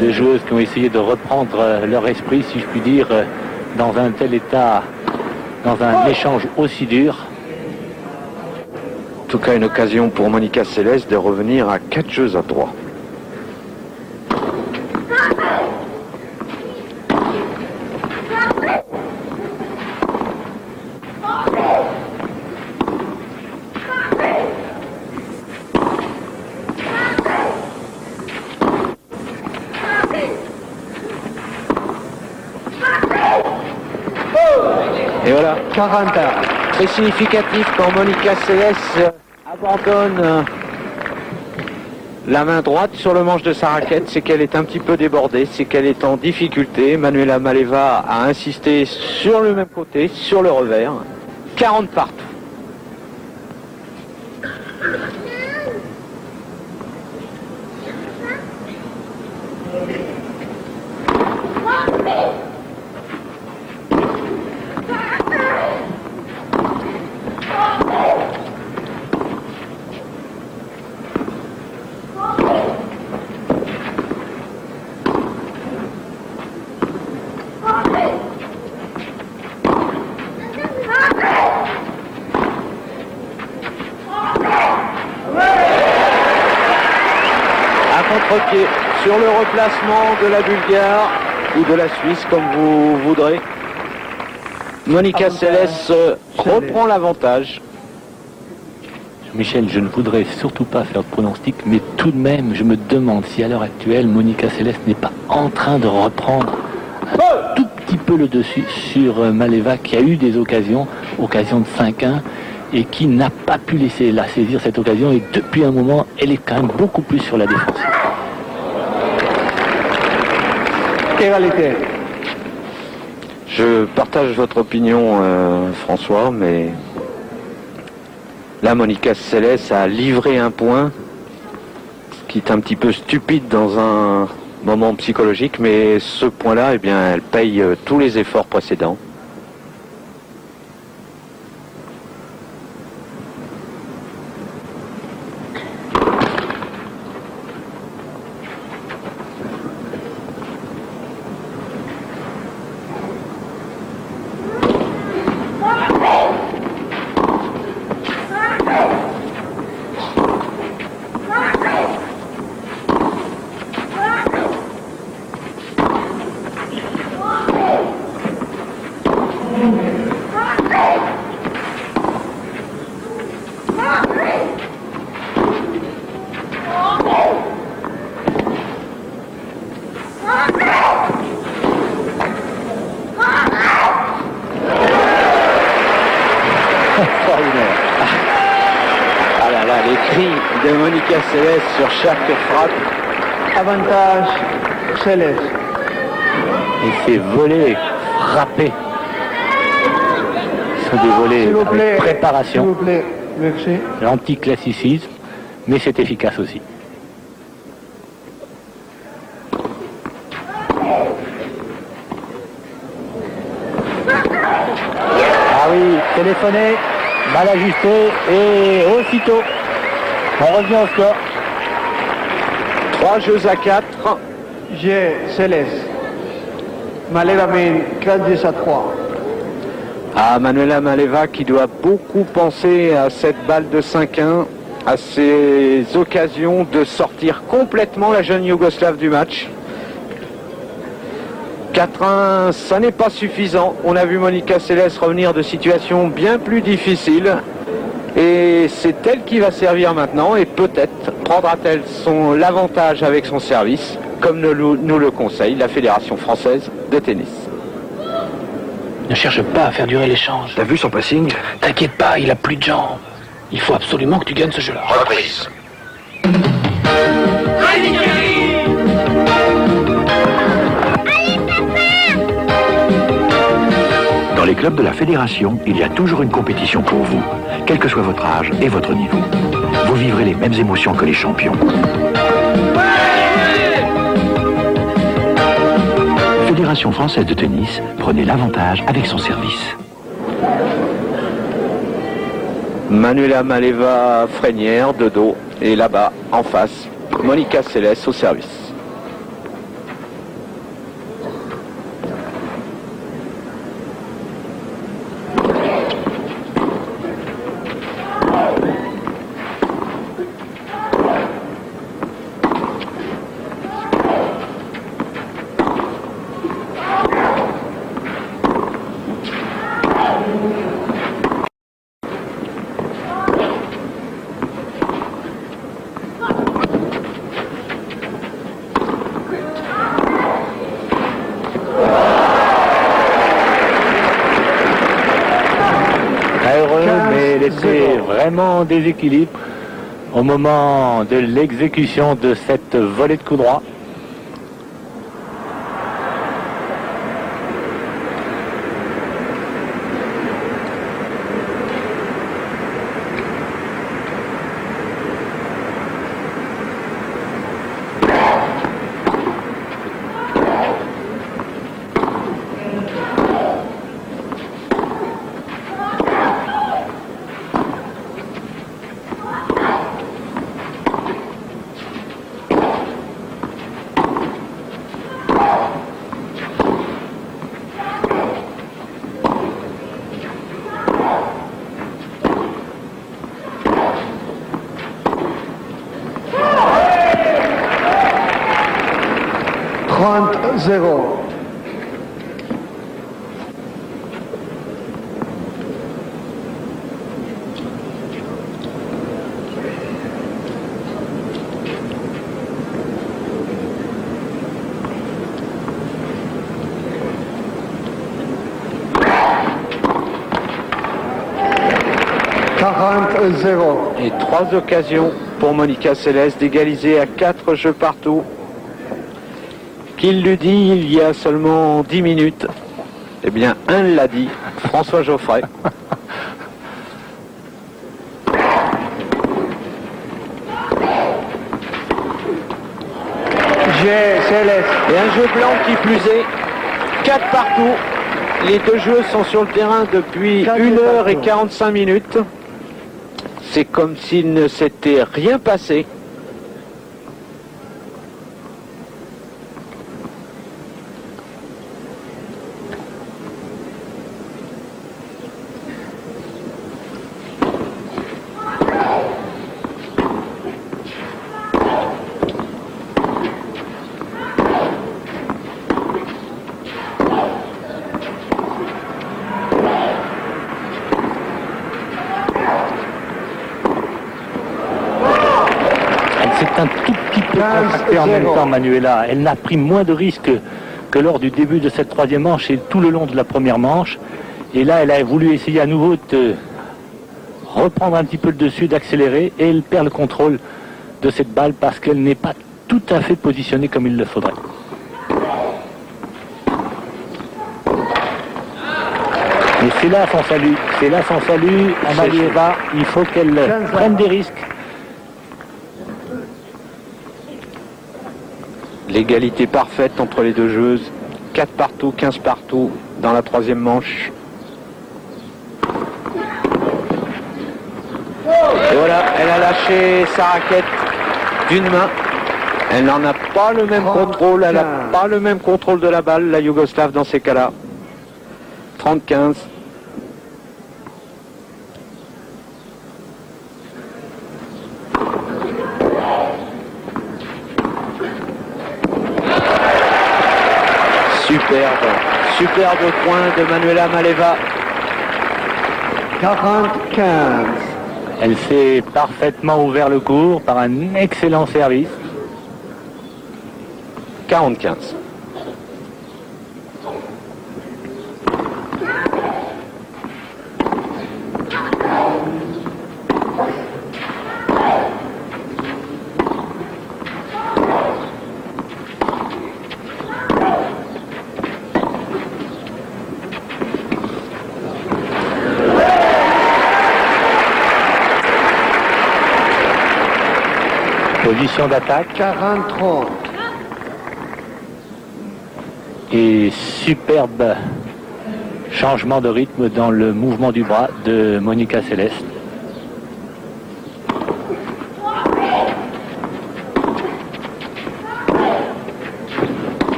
Speaker 12: Des joueuses qui ont essayé de reprendre leur esprit, si je puis dire, dans un tel état, dans un échange aussi dur.
Speaker 11: En tout cas, une occasion pour Monica Seles de revenir à 4 jeux à 3. Et voilà,
Speaker 6: 40.
Speaker 11: Très significatif quand Monica Seles abandonne la main droite sur le manche de sa raquette, c'est qu'elle est un petit peu débordée, c'est qu'elle est en difficulté. Manuela Maleeva a insisté sur le même côté, sur le revers. 40 partout. contre-pied sur le replacement de la Bulgare ou de la Suisse, comme vous voudrez. Monica Seles reprend l'avantage.
Speaker 12: Michel, je ne voudrais surtout pas faire de pronostic, mais tout de même, je me demande si à l'heure actuelle, Monica Seles n'est pas en train de reprendre un tout petit peu le dessus sur Maleeva, qui a eu des occasions de 5-1, et qui n'a pas pu laisser la saisir cette occasion, et depuis un moment, elle est quand même beaucoup plus sur la défense.
Speaker 6: Égalité.
Speaker 11: Je partage votre opinion, François, mais là, Monica Seles a livré un point qui est un petit peu stupide dans un moment psychologique, mais ce point-là, eh bien, elle paye tous les efforts précédents. Ah là là, les cris de Monica Seles sur chaque frappe.
Speaker 6: Avantage Seles.
Speaker 12: Et ces volets frappés sont des volets de préparation.
Speaker 6: S'il vous plaît, merci.
Speaker 12: L'anticlassicisme, mais c'est efficace aussi. Ah oui, téléphoné, mal ajusté et aussitôt, on revient au score.
Speaker 11: 3 jeux à 4.
Speaker 6: J'ai Seles. Maleeva mène 4-10 à 3.
Speaker 11: Ah, Manuela Maleeva qui doit beaucoup penser à cette balle de 5-1, à ces occasions de sortir complètement la jeune Yougoslave du match. 4-1, ça n'est pas suffisant. On a vu Monica Seles revenir de situations bien plus difficiles. Et c'est elle qui va servir maintenant. Et peut-être prendra-t-elle l'avantage avec son service, comme nous le conseille la Fédération française de tennis.
Speaker 13: Ne cherche pas à faire durer l'échange.
Speaker 14: T'as vu son passing?
Speaker 13: T'inquiète pas, il a plus de jambes. Il faut absolument que tu gagnes ce jeu-là.
Speaker 14: Reprise. Dans les clubs de la Fédération, il y a toujours une compétition pour vous, quel que soit votre âge et votre niveau. Vous vivrez les mêmes émotions que les champions. Fédération française de tennis, prenez l'avantage avec son service.
Speaker 11: Manuela Maleeva Frénière de dos et là-bas en face Monica Seles au service.
Speaker 12: C'est vraiment déséquilibre au moment de l'exécution de cette volée de coup droit.
Speaker 6: 30-0.
Speaker 11: Et 3 occasions pour Monica Seles d'égaliser à 4 jeux partout. Qu'il l'eût dit il y a seulement 10 minutes. Eh bien, un l'a dit, François Geoffrey. Et un jeu blanc qui plus est, 4 partout. Les deux joueuses sont sur le terrain depuis 1h45. C'est comme s'il ne s'était rien passé.
Speaker 12: C'est un tout petit peu contracté en même temps, Manuela. Elle n'a pris moins de risques que lors du début de cette troisième manche et tout le long de la première manche. Et là, elle a voulu essayer à nouveau de reprendre un petit peu le dessus, d'accélérer, et elle perd le contrôle de cette balle parce qu'elle n'est pas tout à fait positionnée comme il le faudrait. Mais c'est là son salut. C'est là son salut à Maleeva. Il faut qu'elle prenne des risques.
Speaker 11: L'égalité parfaite entre les deux joueuses. 4 partout, 15 partout dans la troisième manche. Et voilà, elle a lâché sa raquette d'une main. Elle n'en a pas le même contrôle, elle n'a pas le même contrôle de la balle, la Yougoslave dans ces cas-là. 30-15. Superbe point de Manuela Maleeva.
Speaker 6: 40-15.
Speaker 12: Elle s'est parfaitement ouvert le cours par un excellent service.
Speaker 11: 40-15.
Speaker 12: Position d'attaque.
Speaker 6: 40-30.
Speaker 12: Et superbe changement de rythme dans le mouvement du bras de Monica Seles.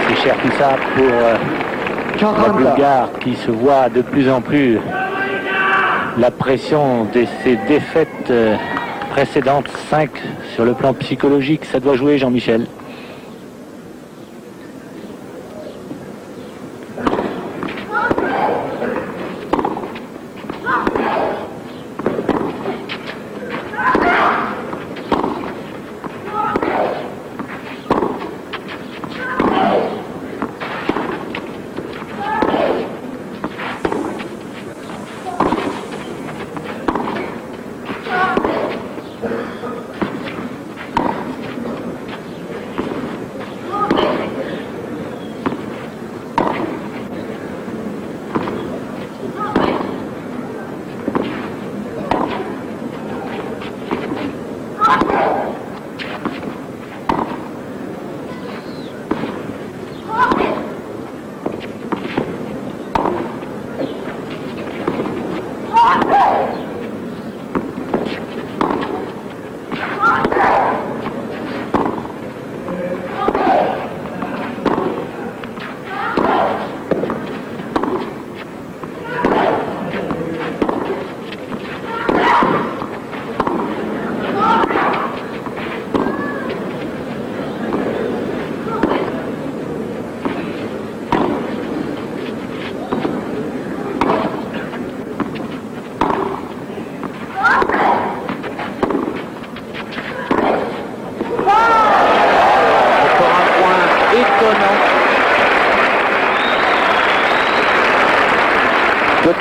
Speaker 12: C'est cher tout ça pour la Bulgare qui se voit de plus en plus la pression de ses défaites précédentes, 5 sur le plan psychologique. Ça doit jouer, Jean-Michel.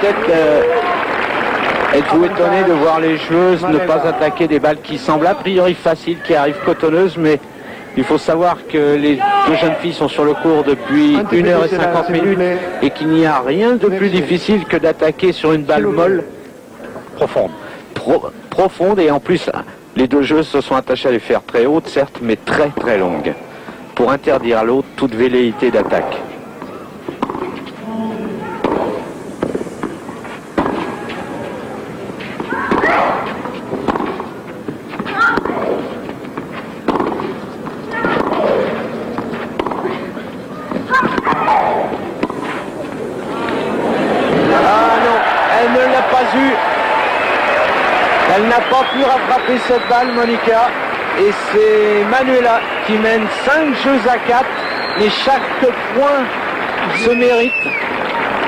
Speaker 11: peut-être êtes-vous étonné de voir les joueuses ne pas attaquer des balles qui semblent a priori faciles, qui arrivent cotonneuses, mais il faut savoir que les deux jeunes filles sont sur le court depuis 1h50 minutes et qu'il n'y a rien de plus difficile que d'attaquer sur une balle molle profonde. Profonde, et en plus les deux joueuses se sont attachées à les faire très hautes, certes, mais très très longues, pour interdire à l'autre toute velléité d'attaque. Elle n'a pas pu rattraper cette balle, Monica, et c'est Manuela qui mène 5 jeux à 4, mais chaque point se mérite.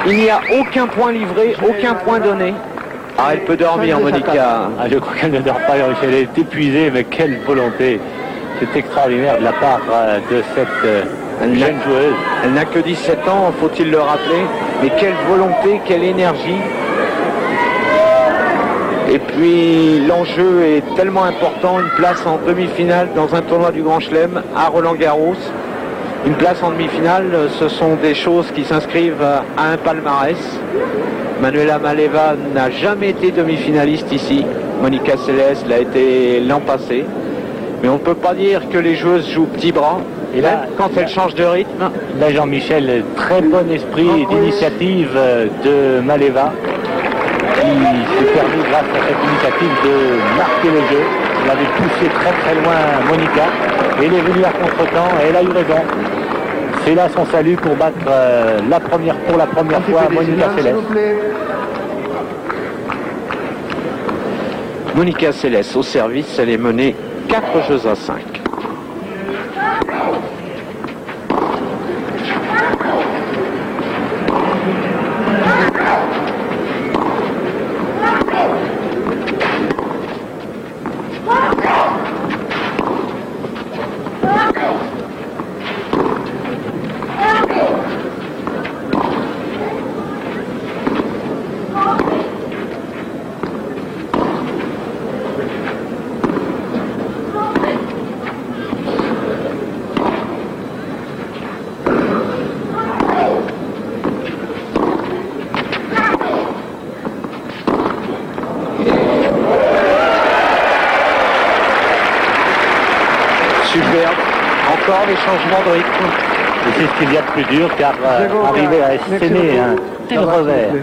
Speaker 11: Il n'y a aucun point livré, aucun point donné. Ah, elle peut dormir, Monica.
Speaker 12: Ah, je crois qu'elle ne dort pas, elle est épuisée, mais quelle volonté. C'est extraordinaire de la part de cette jeune joueuse.
Speaker 11: Elle n'a que 17 ans, faut-il le rappeler, mais quelle volonté, quelle énergie. Et puis l'enjeu est tellement important, une place en demi-finale dans un tournoi du Grand Chelem à Roland Garros. Une place en demi-finale, ce sont des choses qui s'inscrivent à un palmarès. Manuela Maleeva n'a jamais été demi-finaliste ici. Monica Seles l'a été l'an passé. Mais on ne peut pas dire que les joueuses jouent petit bras. Et là, quand elles changent de rythme...
Speaker 12: Là, Jean-Michel, très bon esprit d'initiative de Maleeva, qui s'est permis, grâce à cette initiative, de marquer le jeu. Elle avait poussé très très loin Monica, et elle est venue à contre-temps, et elle a eu raison. C'est là son salut pour battre pour la première fois Monica Seles.
Speaker 11: Monica Seles au service, elle est menée 4 jeux à 5. Superbe, encore des changements de rythme.
Speaker 12: Et c'est ce qu'il y a de plus dur, car arriver à asséner un tel revers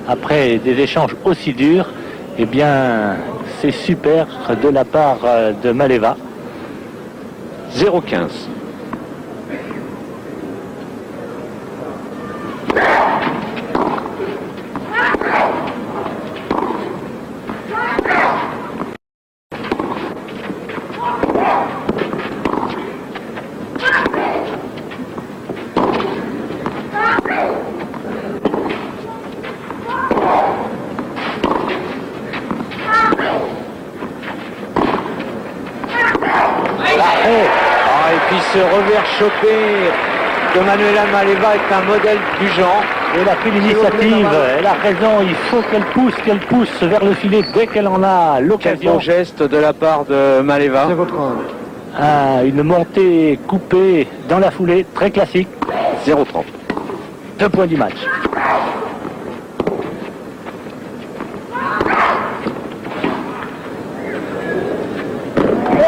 Speaker 12: après des échanges aussi durs, eh bien, c'est super de la part de Maleeva.
Speaker 11: 0-15. Ce revers chopé de Manuela Maleeva est un modèle du genre.
Speaker 12: Elle a pris l'initiative, elle a raison, il faut qu'elle pousse vers le filet dès qu'elle en a l'occasion.
Speaker 11: Quel beau geste de la part de Maleeva.
Speaker 12: Une montée coupée dans la foulée, très classique.
Speaker 11: 0-30.
Speaker 12: 2 points du match.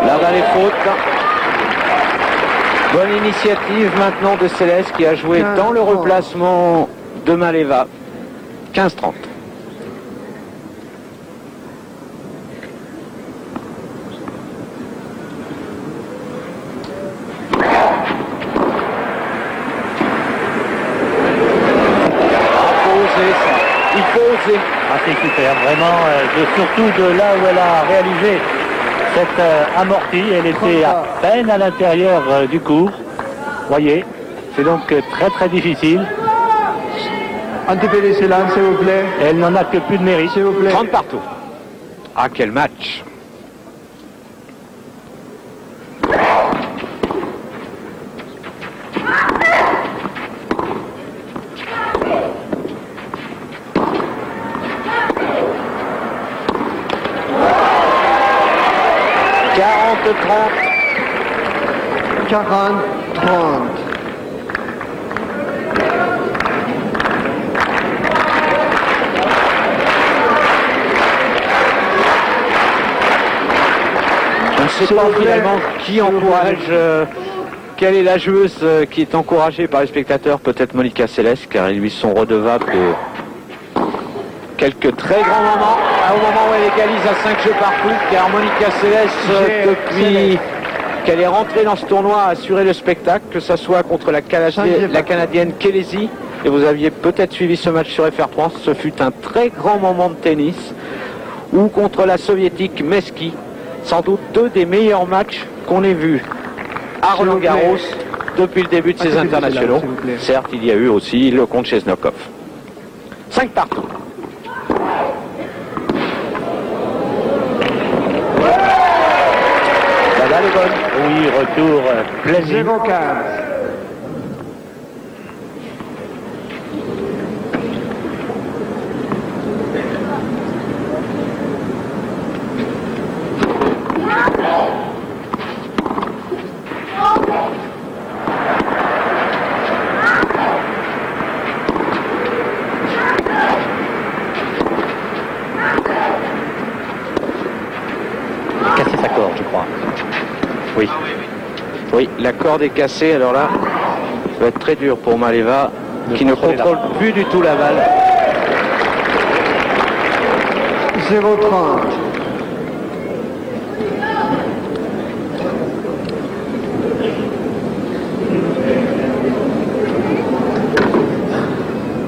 Speaker 11: Là va les fautes. Bonne initiative maintenant de Seles qui a joué dans le replacement de Maleeva. 15-30. Il faut oser.
Speaker 12: Ah, c'est super, vraiment, surtout de là où elle a réalisé cette amortie, elle était à peine à l'intérieur du court. Voyez, c'est donc très très difficile.
Speaker 6: Antipédicellin, s'il vous plaît.
Speaker 12: Elle n'en a que plus de mérite.
Speaker 6: S'il vous plaît.
Speaker 11: 30 partout. Ah, quel match!
Speaker 6: 40-30. 40-30.
Speaker 11: Je ne sais pas finalement qui encourage, quelle est la joueuse qui est encouragée par les spectateurs, peut-être Monica Seles, car ils lui sont redevables de quelques très grands moments, au moment où elle égalise à 5 jeux partout, car Monica Seles, depuis qu'elle est rentrée dans ce tournoi, a assuré le spectacle, que ce soit contre la Canadienne Kelesi, et vous aviez peut-être suivi ce match sur FR3, ce fut un très grand moment de tennis, ou contre la Soviétique Meski, sans doute deux des meilleurs matchs qu'on ait vus à Roland Garros depuis le début de ces internationaux. Certes, il y a eu aussi le contre Chesnokov. 5 partout.
Speaker 12: La balle est bonne. Oui, retour plaisir.
Speaker 6: 0-15.
Speaker 12: Casser sa corde, je crois. Oui.
Speaker 11: Oui, la corde est cassée, alors là, ça va être très dur pour Maleeva, qui ne contrôle plus du tout la balle.
Speaker 6: 0-30.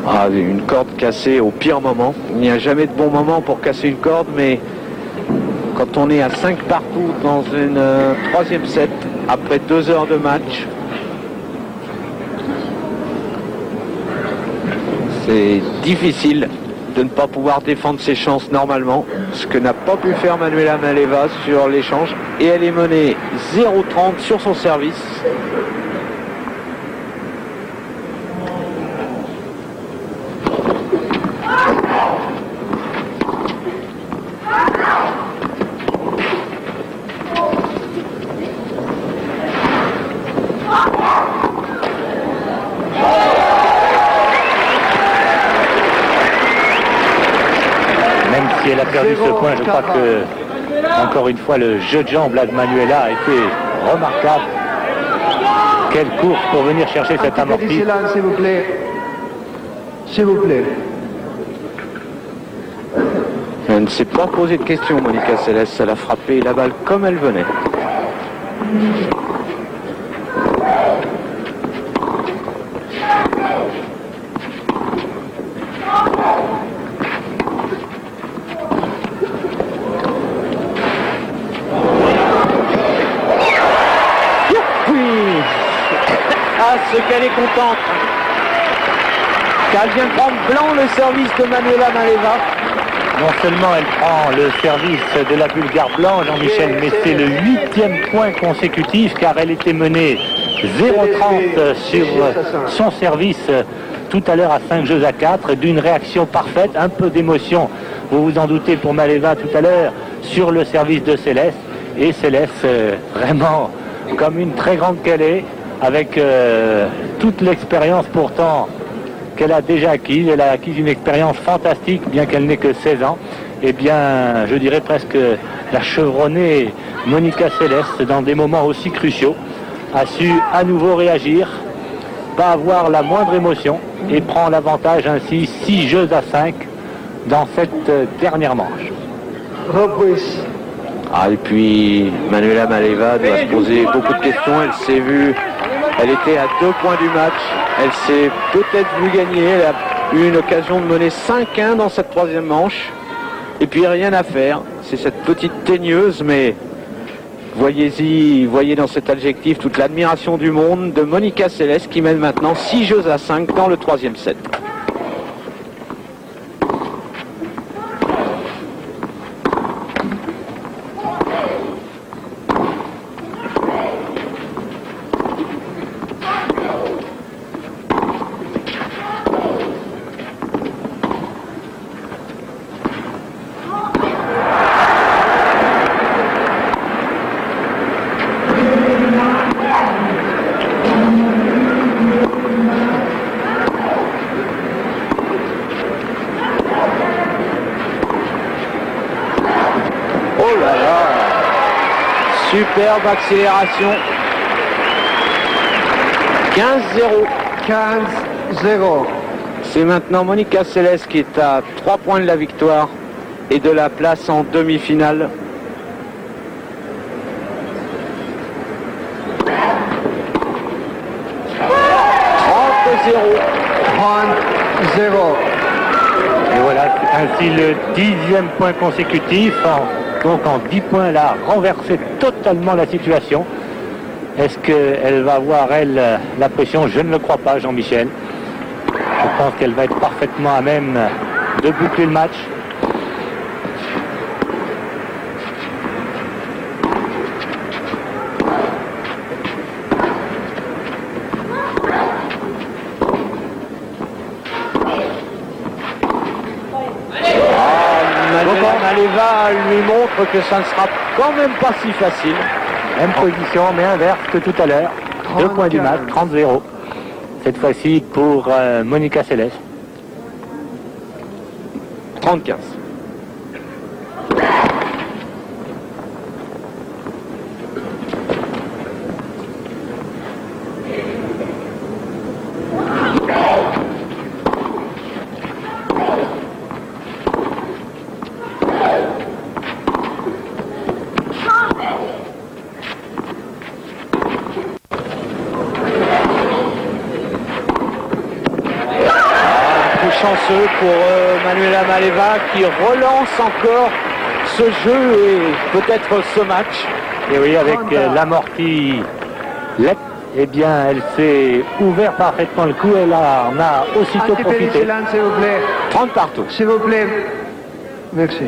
Speaker 11: Ah, une corde cassée au pire moment. Il n'y a jamais de bon moment pour casser une corde, mais quand on est à 5 partout dans une troisième set, après 2 heures de match, c'est difficile de ne pas pouvoir défendre ses chances normalement, ce que n'a pas pu faire Manuela Maleeva sur l'échange, et elle est menée 0-30 sur son service.
Speaker 12: Elle a perdu ce point, je crois que, encore une fois, le jeu de jambes là de Manuela a été remarquable. Quelle course pour venir chercher cette amortie.
Speaker 6: S'il vous plaît. S'il vous plaît.
Speaker 11: Elle ne s'est pas posé de questions, Monica Seles. Elle a frappé la balle comme elle venait. Ce qu'elle est contente, car elle vient de prendre blanc le service de Manuela Maleeva.
Speaker 12: Non seulement elle prend le service de la Bulgare blanc, Jean-Michel, mais c'est le 8e point consécutif, car elle était menée 0-30 sur son service tout à l'heure à 5 jeux à 4, d'une réaction parfaite, un peu d'émotion, vous vous en doutez, pour Maleeva tout à l'heure sur le service de Seles, et Seles vraiment comme une très grande qu'elle est, avec toute l'expérience pourtant qu'elle a déjà acquise. Elle a acquis une expérience fantastique, bien qu'elle n'ait que 16 ans. Eh bien, je dirais presque la chevronnée Monica Seles, dans des moments aussi cruciaux, a su à nouveau réagir, pas avoir la moindre émotion, et prend l'avantage ainsi 6 jeux à 5 dans cette dernière manche.
Speaker 6: Reprise.
Speaker 11: Ah, et puis Manuela Maleeva doit se poser beaucoup de questions. Elle s'est vue, elle était à 2 points du match, elle s'est peut-être vue gagner, elle a eu une occasion de mener 5-1 dans cette troisième manche, et puis rien à faire. C'est cette petite teigneuse, mais voyez dans cet adjectif toute l'admiration du monde de Monica Seles, qui mène maintenant 6 jeux à 5 dans le troisième set. Oh là là. Superbe accélération. 15-0.
Speaker 6: 15-0.
Speaker 11: C'est maintenant Monica Seles qui est à 3 points de la victoire et de la place en demi-finale.
Speaker 12: Et voilà, c'est ainsi le 10e point consécutif. Donc en 10 points, elle a renversé totalement la situation. Est-ce qu'elle va avoir, elle, la pression? Je ne le crois pas, Jean-Michel. Je pense qu'elle va être parfaitement à même de boucler le match.
Speaker 11: Manuela Maleeva lui montre que ça ne sera quand même pas si facile.
Speaker 12: Même position, mais inverse que tout à l'heure. 2 points du match, 30-0. Cette fois-ci pour Monica Seles.
Speaker 11: 30-15. Chanceux pour Manuela Maleeva qui relance encore ce jeu et peut-être ce match.
Speaker 12: Et oui, avec l'amorti Lec, eh bien, elle s'est ouvert parfaitement le coup. Elle en a aussitôt profité.
Speaker 11: 30 partout.
Speaker 6: S'il vous plaît. Merci.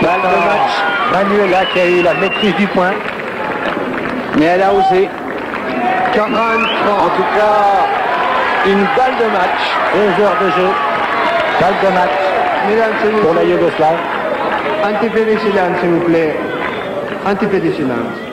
Speaker 12: Balle de match. Manuela qui a eu la maîtrise du point.
Speaker 11: Mais elle a osé.
Speaker 6: 40.
Speaker 11: En tout cas, une balle de match.
Speaker 12: 2 heures de jeu. Balle de match pour la Yougoslave.
Speaker 6: Un petit peu de silence, s'il vous plaît. Un petit peu de silence.